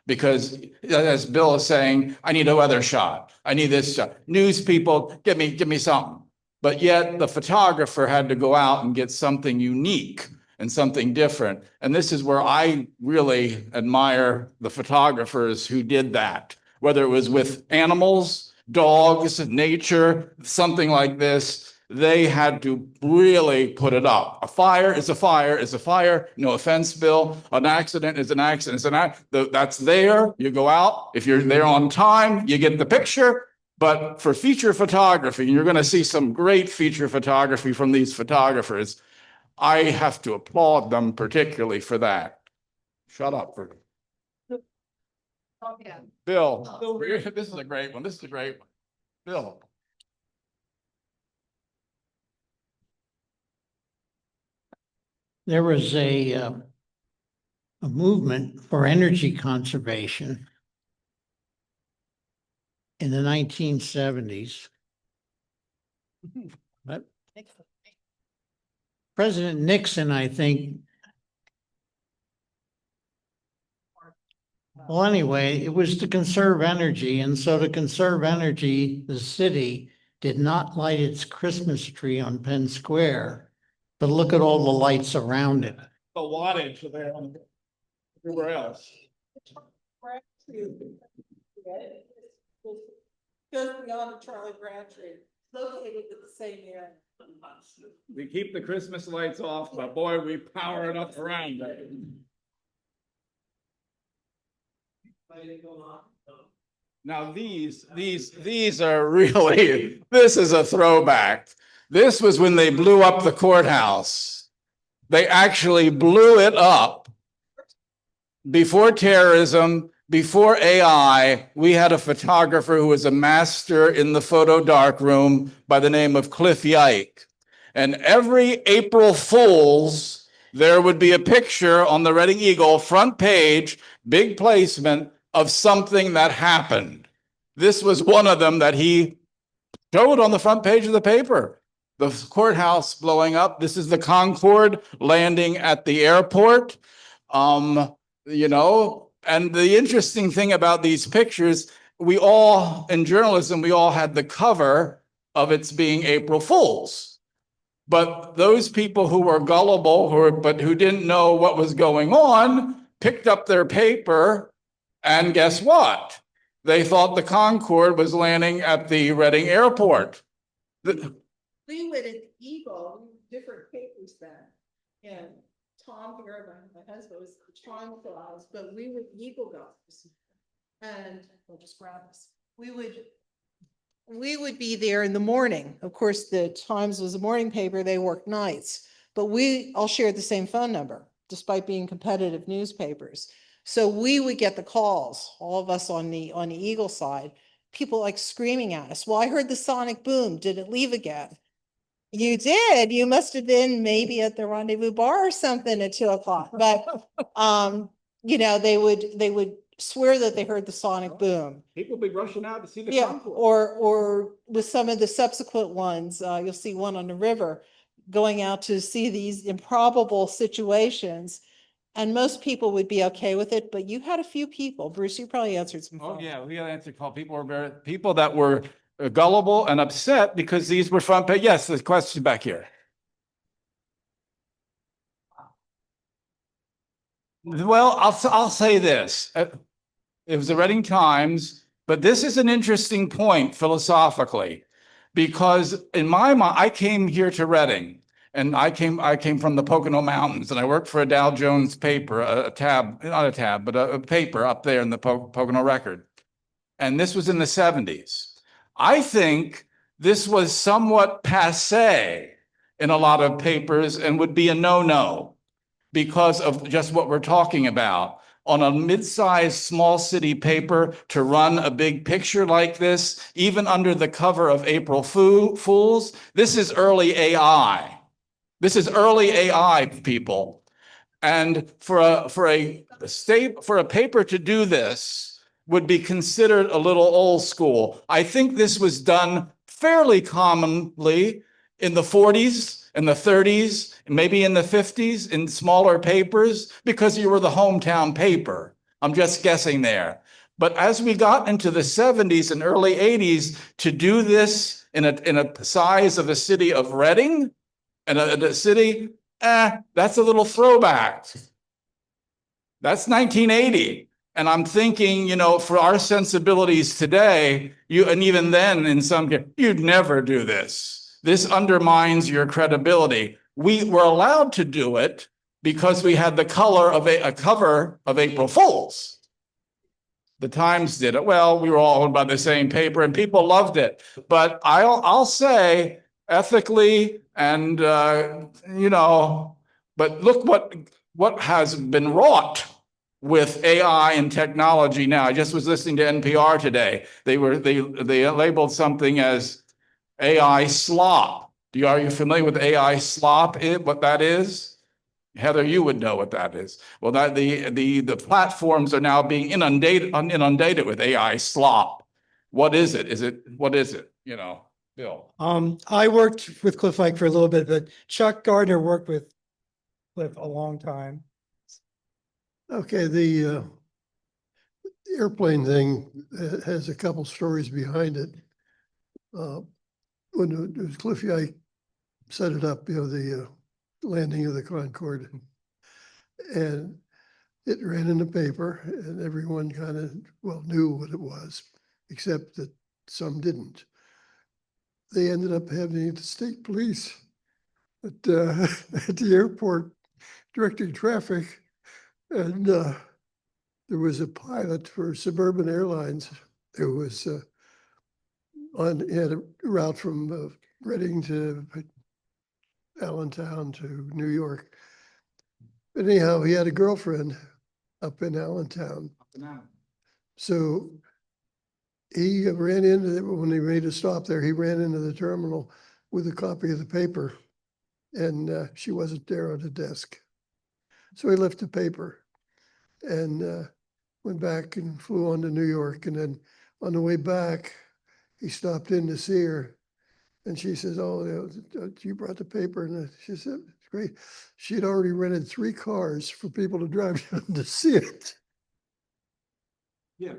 Because as Bill is saying, I need a weather shot. I need this shot. News people, give me something. But yet the photographer had to go out and get something unique and something different. And this is where I really admire the photographers who did that, whether it was with animals, dogs, nature, something like this. They had to really put it up. A fire is a fire is a fire. No offense, Bill. An accident is an accident. That's there. You go out. If you're there on time, you get the picture. But for feature photography, you're going to see some great feature photography from these photographers. I have to applaud them particularly for that. Shut up. Bill, this is a great one. This is a great one. Bill. There was a movement for energy conservation in the 1970s. But President Nixon, I think. Well, anyway, it was to conserve energy. And so to conserve energy, the city did not light its Christmas tree on Penn Square, but look at all the lights around it. The wattage there everywhere else. Goes beyond the Charlie Brown tree, located at the same area. We keep the Christmas lights off, but boy, we power it up around it. Now these are really, this is a throwback. This was when they blew up the courthouse. They actually blew it up. Before terrorism, before AI, we had a photographer who was a master in the photo darkroom by the name of Cliff Yike. And every April Fool's, there would be a picture on the Reading Eagle front page, big placement of something that happened. This was one of them that he showed on the front page of the paper. The courthouse blowing up. This is the Concorde landing at the airport. You know, and the interesting thing about these pictures, we all, in journalism, we all had the cover of its being April Fools. But those people who were gullible, who didn't know what was going on, picked up their paper, and guess what? They thought the Concorde was landing at the Reading airport. We would at Eagle, different papers then, and Tom here, my husband was traumatized, but we were Eagle guys. And we'll just grab this. We would be there in the morning. Of course, the Times was a morning paper, they worked nights, but we all shared the same phone number, despite being competitive newspapers. So we would get the calls, all of us on the Eagle side, people like screaming at us. Well, I heard the sonic boom. Did it leave again? You did. You must have been maybe at the Rendezvous Bar or something at 2 o'clock. But you know, they would swear that they heard the sonic boom. People be rushing out to see the Yeah, Concorde. or with some of the subsequent ones, you'll see one on the river going out to see these improbable situations. And most people would be okay with it, but you had a few people. Bruce, you probably answered some. Oh phones. yeah, we had answer call. People that were gullible and upset because these were front page. Yes, the question back here. Well, I'll say this. It was the Reading Times, but this is an interesting point philosophically, because in my mind, I came here to Reading. And I came from the Pocono Mountains, and I worked for a Dow Jones paper, not a tab, but a paper up there in the Pocono Record. And this was in the 70s. I think this was somewhat passé in a lot of papers and would be a no-no because of just what we're talking about. On a mid-sized small city paper to run a big picture like this, even under the cover of April Fools, this is early AI. This is early AI, people. And for a paper to do this would be considered a little old school. I think this was done fairly commonly in the 40s, in the 30s, maybe in the 50s in smaller papers because you were the hometown paper. I'm just guessing there. But as we got into the 70s and early 80s to do this in a size of a city of Reading and a city, that's a little throwback. That's 1980. And I'm thinking, you know, for our sensibilities today, and even then in some cases, you'd never do this. This undermines your credibility. We were allowed to do it because we had the color of a cover of April Fools. The Times did it. Well, we were all owned by the same paper and people loved it. But I'll say ethically and, you know, but look what has been wrought with AI and technology now. I just was listening to NPR today. They labeled something as AI slop. Are you familiar with AI slop? What that is? Heather, you would know what that is. Well, that the platforms are now being inundated with AI slop. What is it? What is it? You know, Bill. I worked with Cliff Ike for a little bit, but Chuck Gardner worked with Cliff a long time. Okay, the airplane thing has a couple stories behind it. When it was Cliff Ike set it up, you know, the landing of the Concorde, and it ran in the paper, and everyone kind of knew what it was, except that some didn't. They ended up having the state police at the airport directing traffic, and there was a pilot for Suburban Airlines who was had a route from Reading to Allentown to New York. Anyhow, he had a girlfriend up in Allentown. So he ran into, when he made a stop there, he ran into the terminal with a copy of the paper, and she wasn't there on the desk. So he left the paper and went back and flew on to New York. And then on the way back, he stopped in to see her. And she says, "Oh, you brought the paper." And she said, "It's great." She'd already rented 3 cars for people to drive down to see it. Yeah,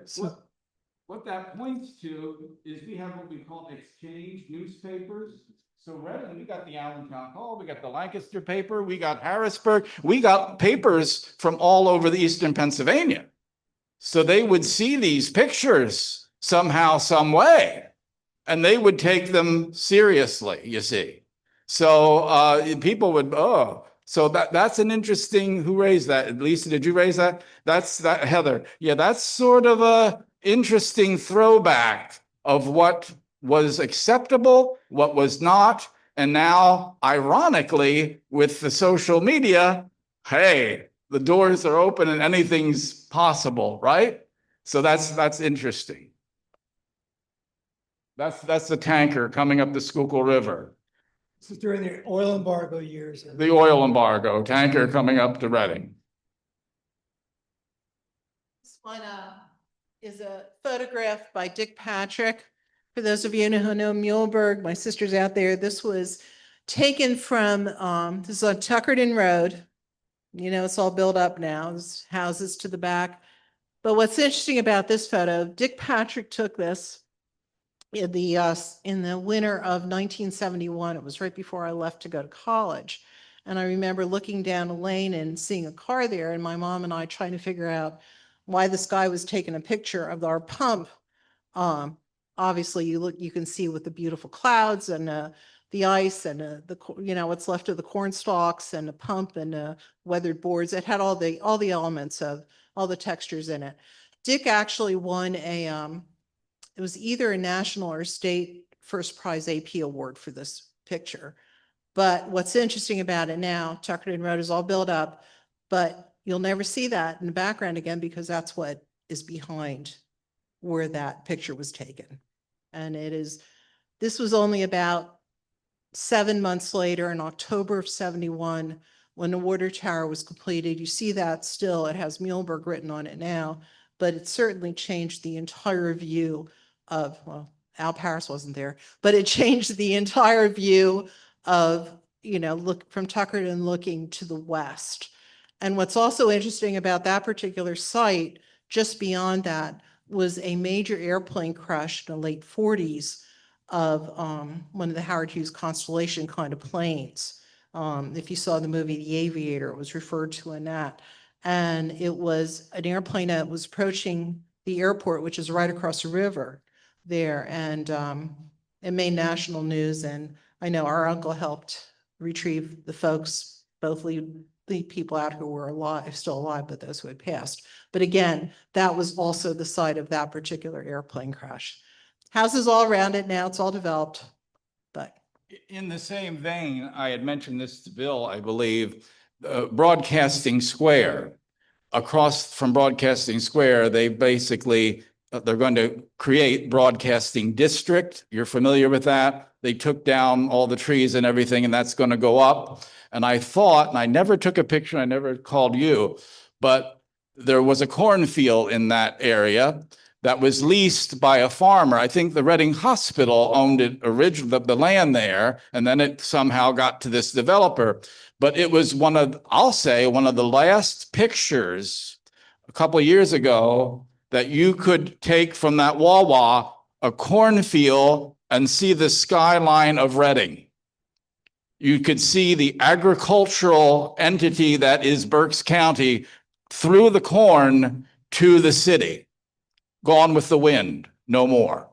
what that points to is we have what we call exchange newspapers. So Reading, we got the Allentown Call, we got the Lancaster paper, we got Harrisburg, we got papers from all over the Eastern Pennsylvania. So they would see these pictures somehow, some way, and they would take them seriously, you see. So people would, so that's an interesting, who raised that? Lisa, did you raise that? That's that, Heather. Yeah, that's sort of a interesting throwback of what was acceptable, what was not. And now, ironically, with the social media, hey, the doors are open and anything's possible, right? So that's interesting. That's the tanker coming up the Schuylkill River. This is during the oil embargo years. The oil embargo, tanker coming up to Reading. This one is a photograph by Dick Patrick. For those of you who know Muhlenberg, my sister's out there. This was taken from, this is on Tuckerton Road. You know, it's all built up now. There's houses to the back. But what's interesting about this photo, Dick Patrick took this in the winter of 1971. It was right before I left to go to college. And I remember looking down a lane and seeing a car there, and my mom and I trying to figure out why this guy was taking a picture of our pump. Obviously you can see with the beautiful clouds and the ice and what's left of the corn stalks and the pump and weathered boards. It had all the elements of all the textures in it. Dick actually won it was either a national or state first prize AP award for this picture. But what's interesting about it now, Tuckerton Road is all built up, but you'll never see that in the background again because that's what is behind where that picture was taken. And this was only about 7 months later in October of 71, when the water tower was completed. You see that still, it has Muhlenberg written on it now, but it certainly changed the entire view of, well, Al Paris wasn't there, but it changed the entire view of, look from Tuckerton looking to the west. And what's also interesting about that particular site, just beyond that, was a major airplane crash in the late 40s of one of the Howard Hughes Constellation kind of planes. If you saw the movie The Aviator, it was referred to in that. And it was an airplane that was approaching the airport, which is right across the river there. And it made national news. And I know our uncle helped retrieve the folks, both the people out who were alive, still alive, but those who had passed. But again, that was also the site of that particular airplane crash. Houses all around it now, it's all developed, but. In the same vein, I had mentioned this to Bill, I believe, Broadcasting Square. Across from Broadcasting Square, they basically, they're going to create Broadcasting District. You're familiar with that? They took down all the trees and everything, and that's going to go up. And I thought, and I never took a picture, I never called you, but there was a cornfield in that area that was leased by a farmer. I think the Reading Hospital owned it originally, the land there, and then it somehow got to this developer. But it was I'll say, one of the last pictures a couple of years ago that you could take from that Wawa, a cornfield, and see the skyline of Reading. You could see the agricultural entity that is Berks County through the corn to the city. Gone with the wind, no more.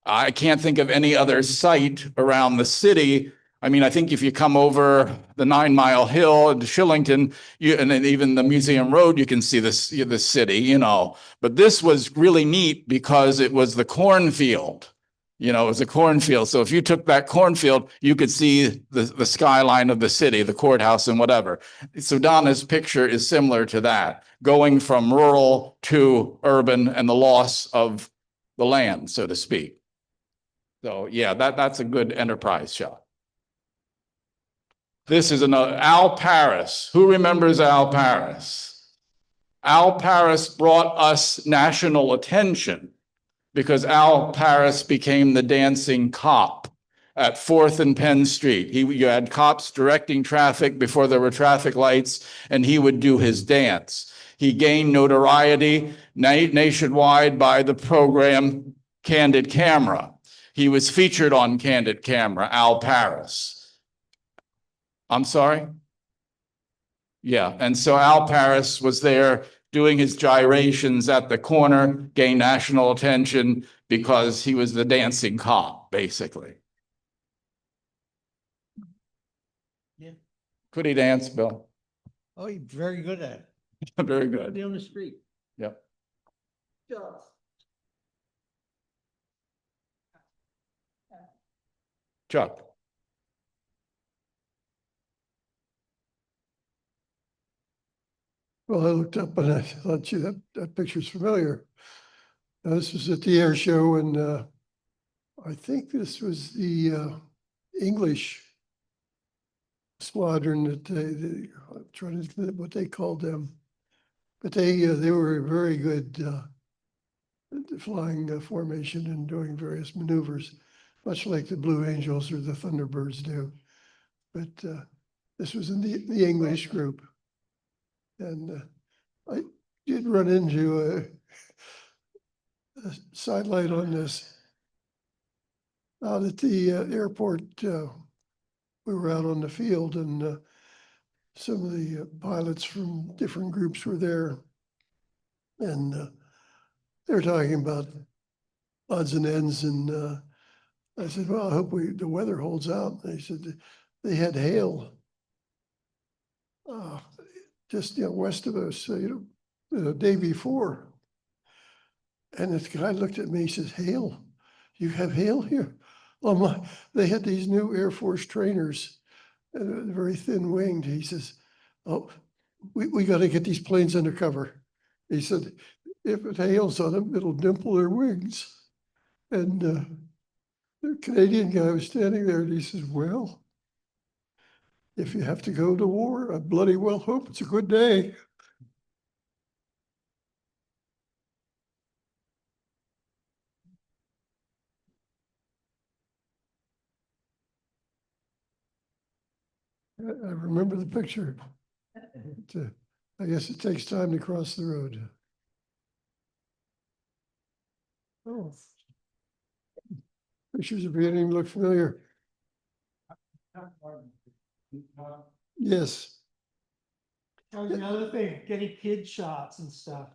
I can't think of any other site around the city. I mean, I think if you come over the 9 Mile Hill into Shillington, and then even the Museum Road, you can see the city, But this was really neat because it was the cornfield. It was a cornfield. So if you took that cornfield, you could see the skyline of the city, the courthouse and whatever. So Donna's picture is similar to that, going from rural to urban and the loss of the land, so to speak. So yeah, that's a good enterprise shot. This is another, Al Paris. Who remembers Al Paris? Al Paris brought us national attention because Al Paris became the dancing cop at 4th and Penn Street. You had cops directing traffic before there were traffic lights, and he would do his dance. He gained notoriety nationwide by the program Candid Camera. He was featured on Candid Camera, Al Paris. I'm sorry? Yeah, and so Al Paris was there doing his gyrations at the corner, gained national attention because he was the dancing cop, basically. Yeah. Could he dance, Bill? Oh, he's very good at it. Very good. On the street. Yep. Chuck. Well, I looked up and I thought, gee, that picture's familiar. Now, this was at the air show, and I think this was the English squadron that I'm trying to think what they called them, but they were very good flying formation and doing various maneuvers, much like the Blue Angels or the Thunderbirds do. But this was in the English group. And I did run into a sidelight on this. Out at the airport, we were out on the field, and some of the pilots from different groups were there. And they were talking about odds and ends. And I said, well, I hope the weather holds out. And they said they had hail. Just west of us, the day before. And this guy looked at me, he says, hail? You have hail here? Well, they had these new Air Force trainers and very thin-winged. He says, "Oh, we got to get these planes under cover." He said, "If it hails on them, it'll dimple their wings." And the Canadian guy was standing there, and he says, "Well, if you have to go to war, I bloody well hope it's a good day." I remember the picture. I guess it takes time to cross the road. Oh. Pictures are beginning to look familiar. Yes. That was another thing, getting kid shots and stuff.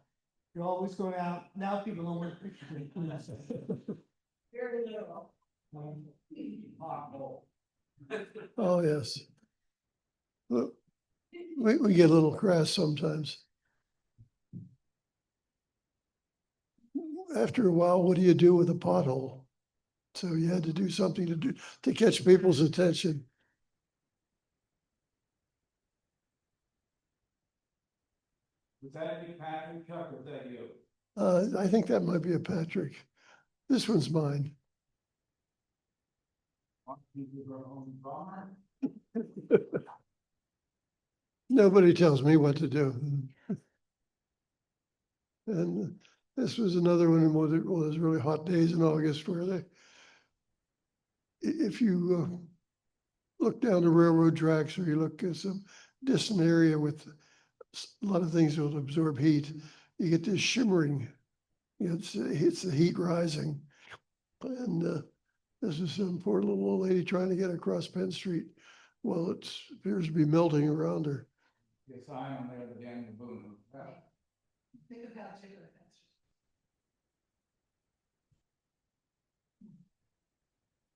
You're always going out, now people don't want pictures. Oh, yes. Look, we get a little crass sometimes. After a while, what do you do with a pothole? So you had to do something to catch people's attention. Was that a Patrick, Chuck, or was that you? I think that might be a Patrick. This one's mine. Nobody tells me what to do. And this was another one of those really hot days in August where if you look down the railroad tracks or you look at some distant area with a lot of things that will absorb heat, you get this shimmering. It's the heat rising. And this is some poor little old lady trying to get across Penn Street. Well, it appears to be melting around her. Yes, I am there again, boom.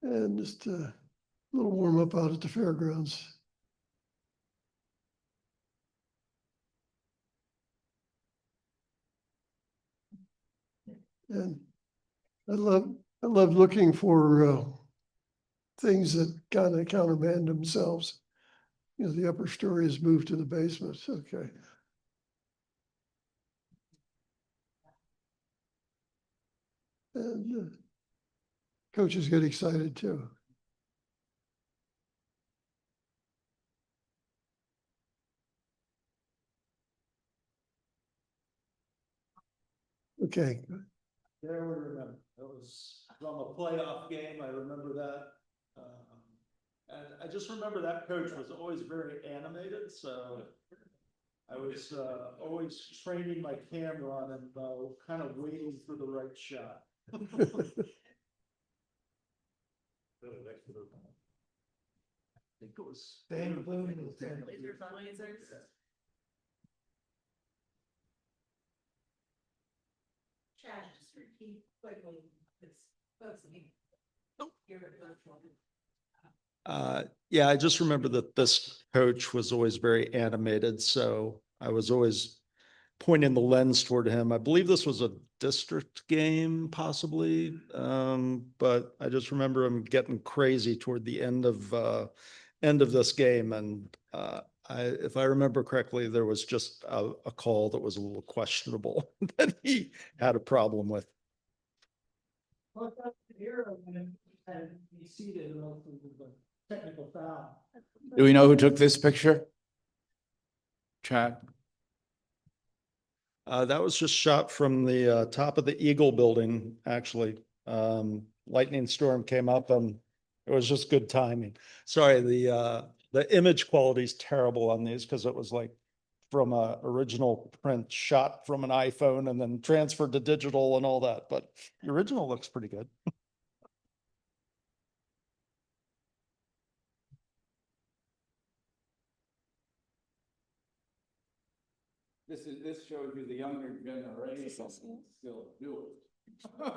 And just a little warm up out at the fairgrounds. And I love looking for things that kind of countermand themselves. You know, the upper story is moved to the basement. Okay. And coaches get excited too. Okay. There we remember. That was from a playoff game. I remember that. And I just remember that coach was always very animated, so I was always training my camera on him, kind of waiting for the right shot. I think it was. Dan Boone was there. Chad, just repeat quickly this. Yeah, I just remember that this coach was always very animated, so I was always pointing the lens toward him. I believe this was a district game possibly, but I just remember him getting crazy toward the end of this game. And if I remember correctly, there was just a call that was a little questionable that he had a problem with. Technical foul. Do we know who took this picture? Chad? That was just shot from the top of the Eagle building, actually. Lightning storm came up and it was just good timing. Sorry, the image quality is terrible on these because it was like from a original print shot from an iPhone and then transferred to digital and all that, but the original looks pretty good. This shows you the younger generation still do it.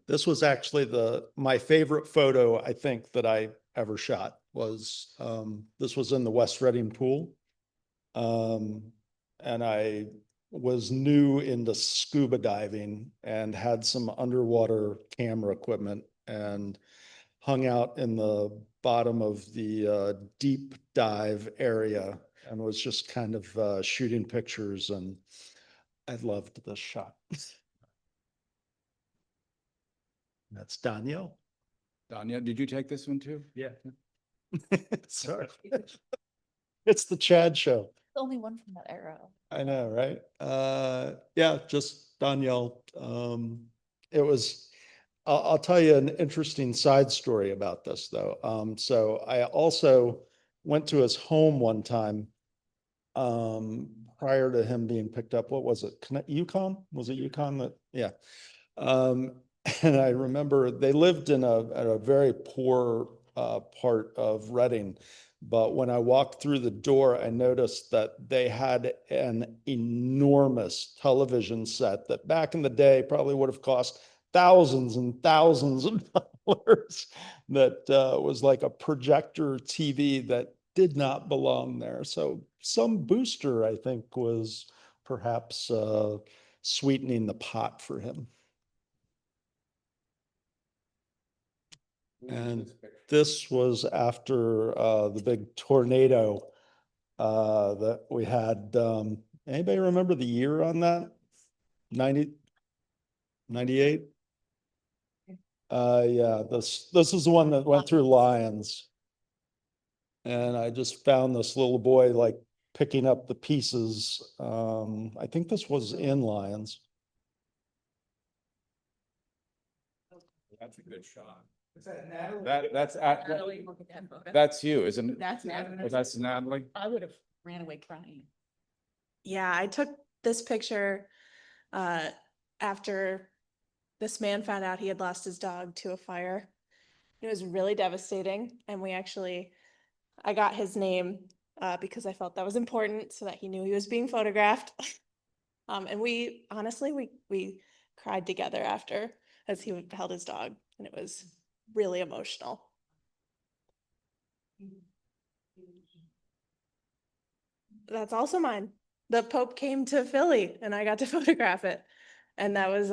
This was actually my favorite photo, I think, that I ever shot was, this was in the West Reading pool. And I was new into scuba diving and had some underwater camera equipment and hung out in the bottom of the deep dive area and was just kind of shooting pictures, and I loved this shot. That's Danielle. Danya, did you take this one too? Yeah. Sorry. It's the Chad show. The only one from that era. I know, right? Yeah, just Danielle. It was, I'll tell you an interesting side story about this though. So I also went to his home one time, prior to him being picked up. What was it? Yukon? Was it Yukon that, yeah. Um, and I remember they lived in a very poor, part of Reading. But when I walked through the door, I noticed that they had an enormous television set that back in the day probably would have cost thousands and thousands of dollars. That was like a projector TV that did not belong there. So some booster, I think, was perhaps sweetening the pot for him. And this was after the big tornado that we had. Anybody remember the year on that? 90, 98? Yeah, this is the one that went through Lyons. And I just found this little boy like picking up the pieces. I think this was in Lyons. That's a good shot. Is that Natalie? That's you, isn't it? That's Natalie. Oh, that's Natalie? I would have ran away crying. Yeah, I took this picture after this man found out he had lost his dog to a fire. It was really devastating, and I got his name because I felt that was important so that he knew he was being photographed. And we honestly cried together after as he held his dog, and it was really emotional. That's also mine. The Pope came to Philly and I got to photograph it. And that was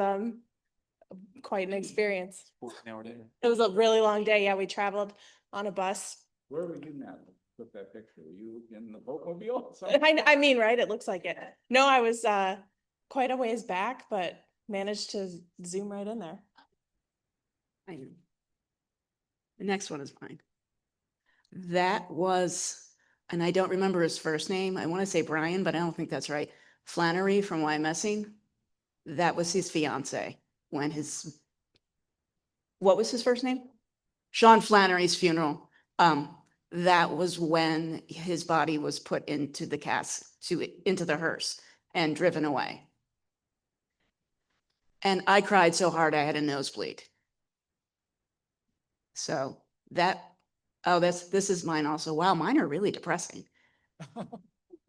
quite an experience. 14-hour day. It was a really long day. Yeah, we traveled on a bus. Where were you, Natalie? Took that picture. Were you in the boatmobile? I mean, right? It looks like it. No, I was quite a ways back, but managed to zoom right in there. I know. The next one is mine. That was, and I don't remember his first name. I want to say Brian, but I don't think that's right. Flannery from Wyomissing. That was his fiance when what was his first name? Sean Flannery's funeral. That was when his body was put into the into the hearse and driven away. And I cried so hard I had a nosebleed. So this is mine also. Wow, mine are really depressing.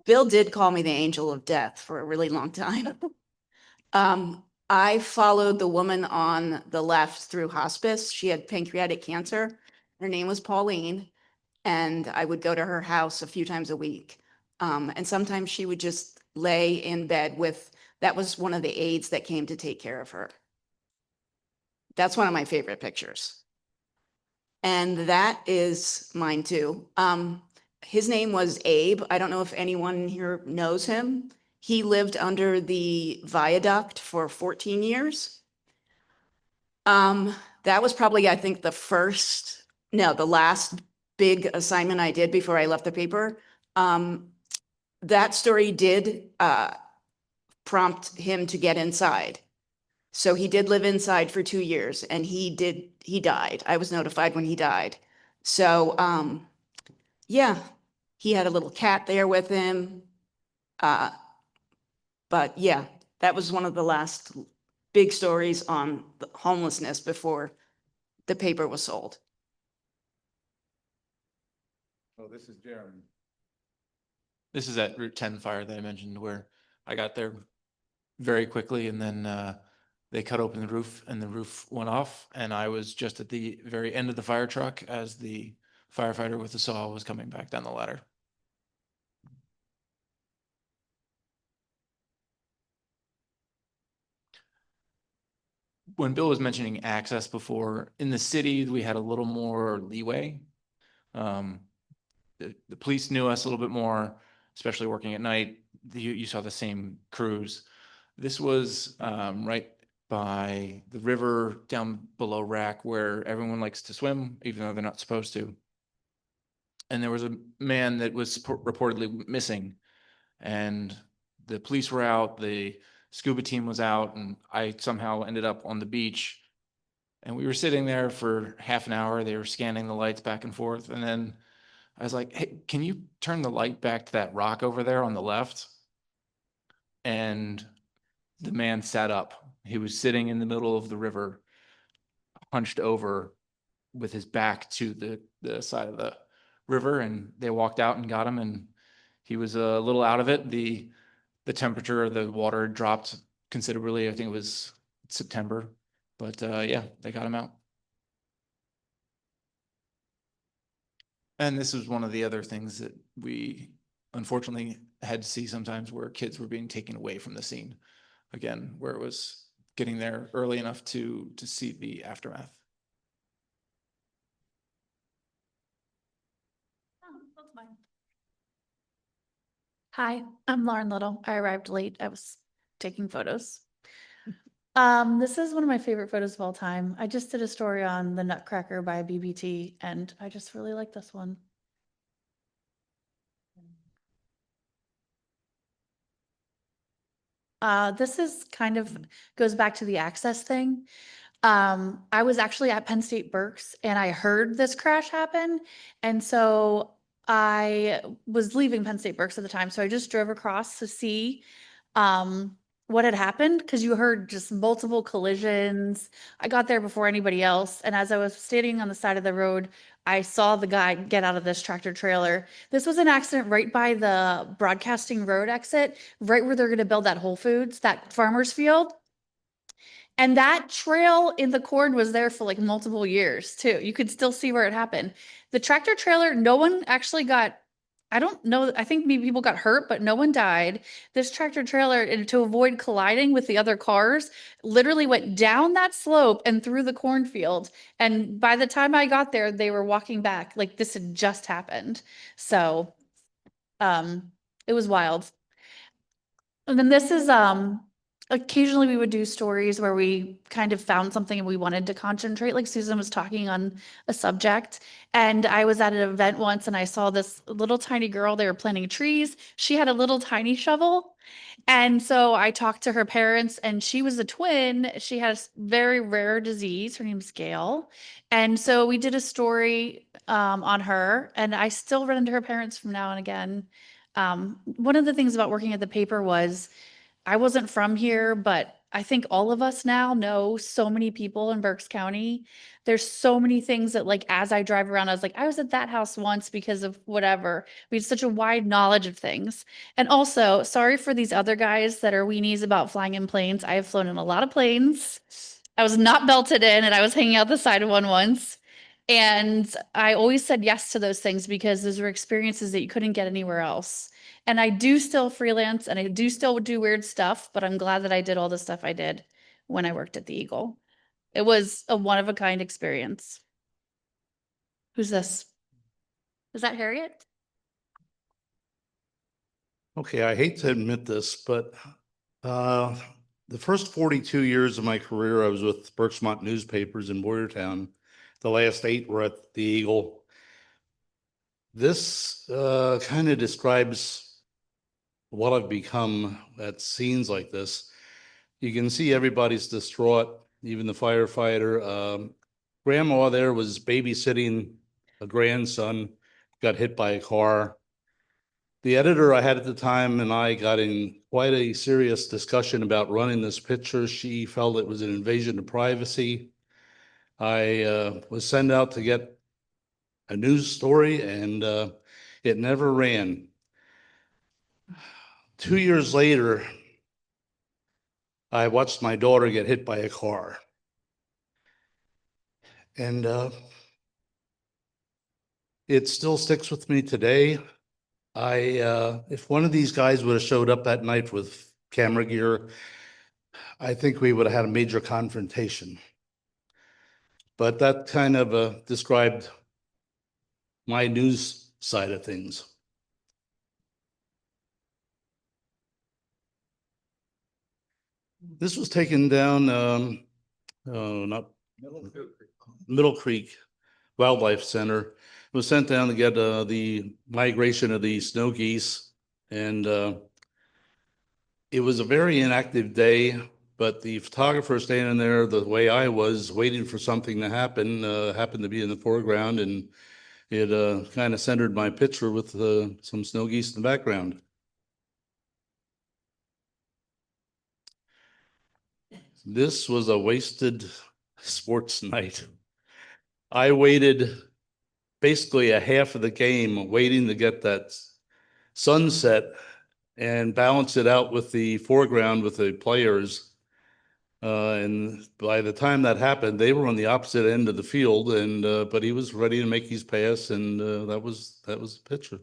Bill did call me the angel of death for a really long time. I followed the woman on the left through hospice. She had pancreatic cancer. Her name was Pauline, and I would go to her house a few times a week. And sometimes she would just lay in bed that was one of the aides that came to take care of her. That's one of my favorite pictures. And that is mine too. His name was Abe. I don't know if anyone here knows him. He lived under the viaduct for 14 years. That was probably, I think, the last big assignment I did before I left the paper. That story did prompt him to get inside. So he did live inside for 2 years, and he died. I was notified when he died. So, yeah, he had a little cat there with him. But yeah, that was one of the last big stories on homelessness before the paper was sold. Oh, this is Jeremy. This is that Route 10 fire that I mentioned where I got there very quickly and then they cut open the roof and the roof went off. And I was just at the very end of the fire truck as the firefighter with the saw was coming back down the ladder. When Bill was mentioning access before, in the city, we had a little more leeway. The police knew us a little bit more, especially working at night. You saw the same crews. This was right by the river down below Rack where everyone likes to swim, even though they're not supposed to. And there was a man that was reportedly missing, and the police were out, the scuba team was out, and I somehow ended up on the beach. And we were sitting there for half an hour. They were scanning the lights back and forth. And then I was like, hey, can you turn the light back to that rock over there on the left? And the man sat up. He was sitting in the middle of the river, hunched over with his back to the side of the river. And they walked out and got him. And he was a little out of it. The temperature of the water dropped considerably. I think it was September. But yeah, they got him out. And this was one of the other things that we unfortunately had to see sometimes, where kids were being taken away from the scene. Again, where it was getting there early enough to see the aftermath. Hi, I'm Lauren Little. I arrived late. I was taking photos. This is one of my favorite photos of all time. I just did a story on the Nutcracker by BBT, and I just really like this one. This is kind of goes back to the access thing. I was actually at Penn State Berks and I heard this crash happen. And so I was leaving Penn State Berks at the time. So I just drove across to see what had happened, because you heard just multiple collisions. I got there before anybody else. And as I was standing on the side of the road, I saw the guy get out of this tractor trailer. This was an accident right by the Broadcasting Road exit, right where they're going to build that Whole Foods, that farmer's field. And that trail in the corn was there for like multiple years too. You could still see where it happened. The tractor trailer, no one actually got, I don't know, I think maybe people got hurt, but no one died. This tractor trailer, and to avoid colliding with the other cars, literally went down that slope and through the cornfield. And by the time I got there, they were walking back like this had just happened. So it was wild. And then this is occasionally we would do stories where we kind of found something and we wanted to concentrate, like Susan was talking on a subject. And I was at an event once and I saw this little tiny girl, they were planting trees. She had a little tiny shovel. And so I talked to her parents, and she was a twin. She had a very rare disease. Her name's Gail. And so we did a story on her, and I still run into her parents from now and again. One of the things about working at the paper was I wasn't from here, but I think all of us now know so many people in Berks County. There's so many things that, like, as I drive around, I was like, I was at that house once because of whatever. We have such a wide knowledge of things. And also, sorry for these other guys that are weenies about flying in planes. I have flown in a lot of planes. I was not belted in, and I was hanging out the side of one once. And I always said yes to those things because those were experiences that you couldn't get anywhere else. And I do still freelance and I do still do weird stuff, but I'm glad that I did all the stuff I did when I worked at the Eagle. It was a one of a kind experience. Who's this? Is that Harriet? Okay, I hate to admit this, but the first 42 years of my career, I was with Berksmont newspapers in Boyertown. The last 8 were at the Eagle. This kind of describes what I've become at scenes like this. You can see everybody's distraught, even the firefighter. Grandma there was babysitting a grandson, got hit by a car. The editor I had at the time and I got in quite a serious discussion about running this picture. She felt it was an invasion of privacy. I was sent out to get a news story, and it never ran. 2 years later, I watched my daughter get hit by a car. And it still sticks with me today. If one of these guys would have showed up that night with camera gear, I think we would have had a major confrontation. But that kind of described my news side of things. This was taken down, not Middle Creek Wildlife Center. It was sent down to get the migration of the snow geese. And it was a very inactive day, but the photographer standing there, the way I was, waiting for something to happen, happened to be in the foreground, and it kind of centered my picture with some snow geese in the background. This was a wasted sports night. I waited basically a half of the game waiting to get that sunset and balance it out with the foreground with the players. And by the time that happened, they were on the opposite end of the field, and but he was ready to make his pass, and that was the picture.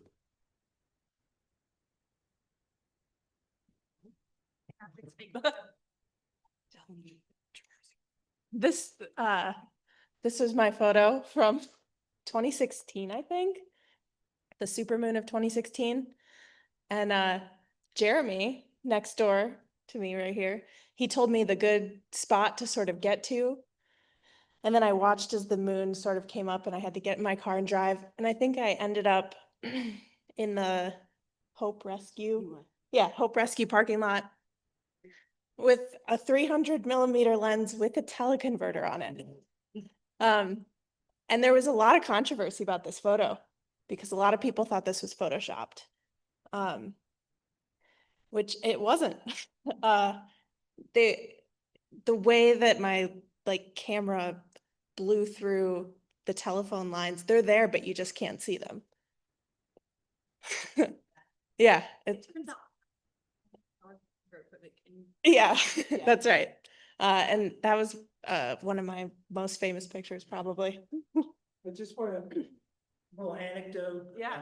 This this was my photo from 2016, I think. The supermoon of 2016. And Jeremy, next door to me right here, he told me the good spot to sort of get to. And then I watched as the moon sort of came up and I had to get in my car and drive. And I think I ended up in the Hope Rescue. Yeah, Hope Rescue parking lot with a 300mm lens with a teleconverter on it. And there was a lot of controversy about this photo because a lot of people thought this was photoshopped, which it wasn't. The way that my camera blew through the telephone lines, they're there, but you just can't see them. Yeah. Yeah, that's right. And that was one of my most famous pictures, probably. I just want a little anecdote. Yeah.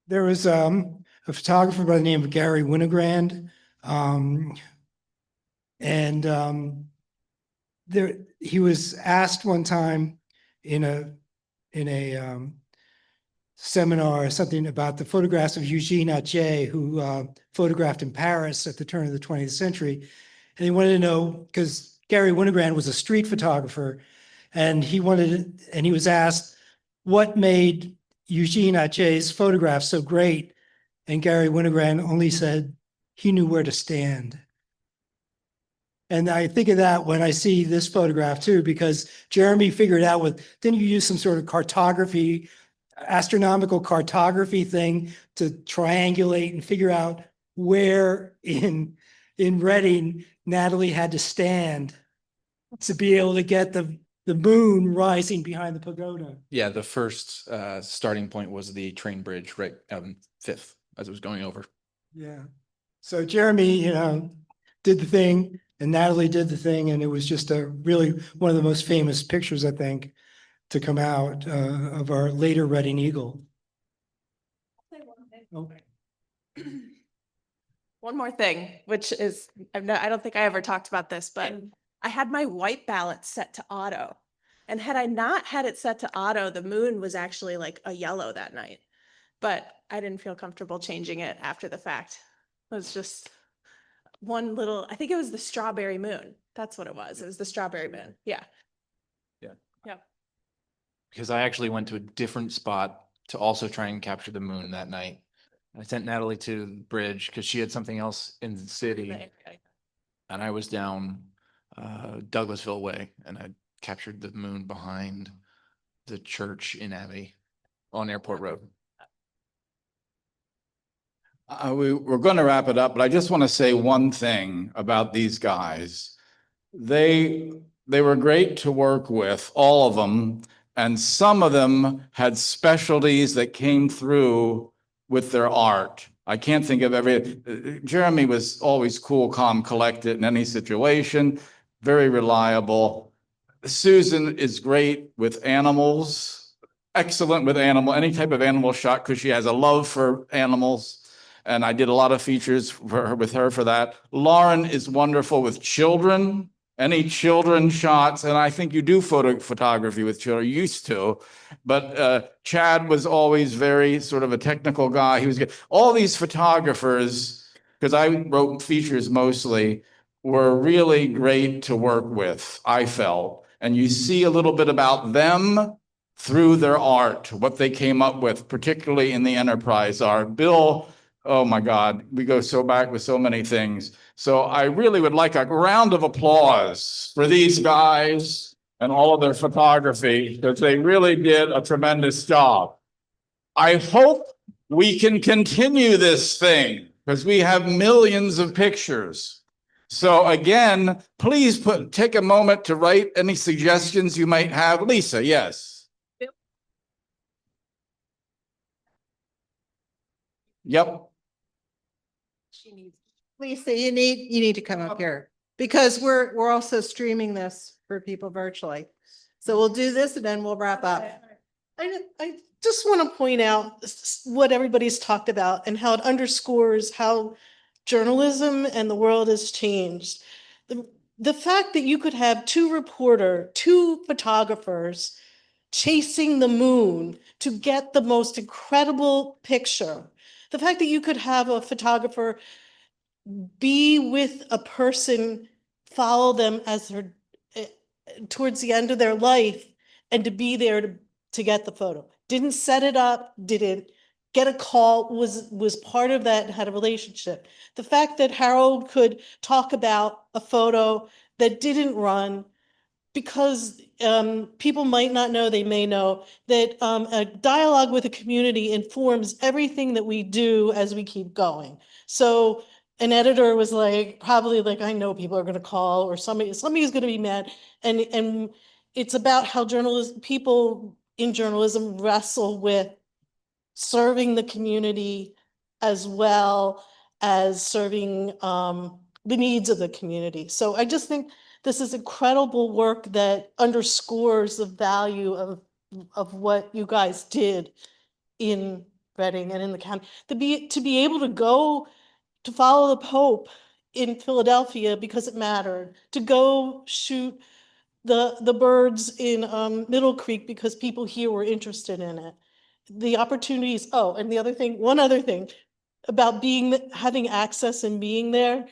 There was a photographer by the name of Gary Winogrand. He was asked one time in a seminar or something about the photographs of Eugene Atget, who photographed in Paris at the turn of the 20th century. And he wanted to know, because Gary Winogrand was a street photographer, and he was asked what made Eugene Atget's photographs so great. And Gary Winogrand only said he knew where to stand. And I think of that when I see this photograph too, because Jeremy figured out didn't you use some sort of astronomical cartography thing to triangulate and figure out where in Reading Natalie had to stand to be able to get the moon rising behind the pagoda. Yeah, the first starting point was the train bridge right Fifth as it was going over. Yeah. So Jeremy, did the thing, and Natalie did the thing, and it was just really one of the most famous pictures, I think, to come out of our later Reading Eagle. Okay. One more thing, which is, I don't think I ever talked about this, but I had my white balance set to auto. And had I not had it set to auto, the moon was actually like a yellow that night. But I didn't feel comfortable changing it after the fact. It was just one little, I think it was the strawberry moon. That's what it was. It was the strawberry moon. Yeah. Yeah. Yeah. Because I actually went to a different spot to also try and capture the moon that night. I sent Natalie to the bridge because she had something else in the city. Okay. And I was down Douglasville way, and I captured the moon behind the church in Abbey on Airport Road. We're going to wrap it up, but I just want to say one thing about these guys. They were great to work with, all of them, and some of them had specialties that came through with their art. I can't think of Jeremy was always cool, calm, collected in any situation, very reliable. Susan is great with animals, excellent with any type of animal shot, because she has a love for animals. And I did a lot of features with her for that. Lauren is wonderful with children. any children shots, and I think you do photography with children, you used to, but Chad was always very sort of a technical guy. He was good. All these photographers, because I wrote features mostly, were really great to work with, I felt. And you see a little bit about them through their art, what they came up with, particularly in the enterprise art. Bill, oh my God, we go so back with so many things. So I really would like a round of applause for these guys and all of their photography, because they really did a tremendous job. I hope we can continue this thing, because we have millions of pictures. So again, please take a moment to write any suggestions you might have. Lisa, yes. Yep. Lisa, you need to come up here because we're also streaming this for people virtually. So we'll do this and then we'll wrap up. I just want to point out what everybody's talked about and how it underscores how journalism and the world has changed. The fact that you could have two photographers chasing the moon to get the most incredible picture. The fact that you could have a photographer be with a person, follow them as they're towards the end of their life, and to be there to get the photo. Didn't set it up, didn't get a call, was part of that and had a relationship. The fact that Harold could talk about a photo that didn't run, because people might not know, they may know, that a dialogue with a community informs everything that we do as we keep going. So an editor was like, probably like, I know people are going to call, or somebody's going to be mad. And it's about how people in journalism wrestle with serving the community as well as serving the needs of the community. So I just think this is incredible work that underscores the value of what you guys did in Reading and in the county. To be able to go to follow the Pope in Philadelphia because it mattered, to go shoot the birds in Middle Creek because people here were interested in it. The opportunities, oh, and one other thing about having access and being there,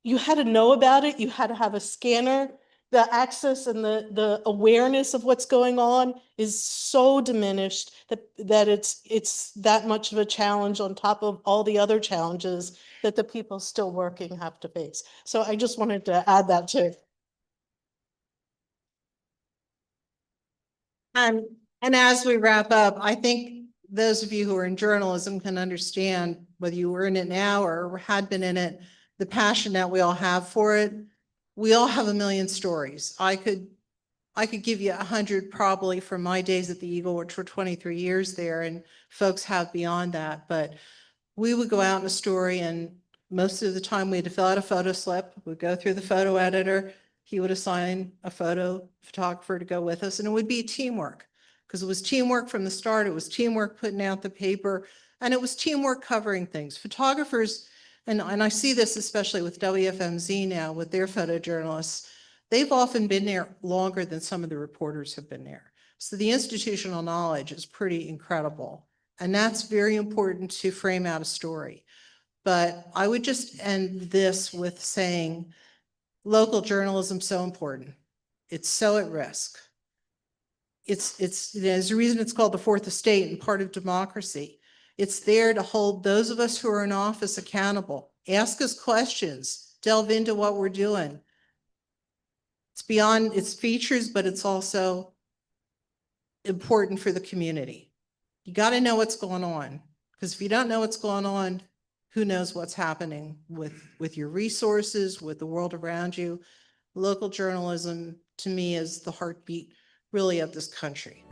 you had to know about it, you had to have a scanner. The access and the awareness of what's going on is so diminished that it's that much of a challenge on top of all the other challenges that the people still working have to face. So I just wanted to add that too. And as we wrap up, I think those of you who are in journalism can understand, whether you were in it now or had been in it, the passion that we all have for it. We all have a million stories. I could give you 100 probably from my days at the Eagle, which were 23 years there, and folks have beyond that. But we would go out in a story, and most of the time we had to fill out a photo slip. We'd go through the photo editor. He would assign a photographer to go with us, and it would be teamwork, because it was teamwork from the start. It was teamwork putting out the paper, and it was teamwork covering things. Photographers, and I see this especially with WFMZ now with their photojournalists, they've often been there longer than some of the reporters have been there. So the institutional knowledge is pretty incredible. And that's very important to frame out a story. But I would just end this with saying, local journalism is so important. It's so at risk. There's a reason it's called the fourth estate and part of democracy. It's there to hold those of us who are in office accountable, ask us questions, delve into what we're doing. It's beyond its features, but it's also important for the community. You got to know what's going on, because if you don't know what's going on, who knows what's happening with your resources, with the world around you. Local journalism, to me, is the heartbeat, really, of this country.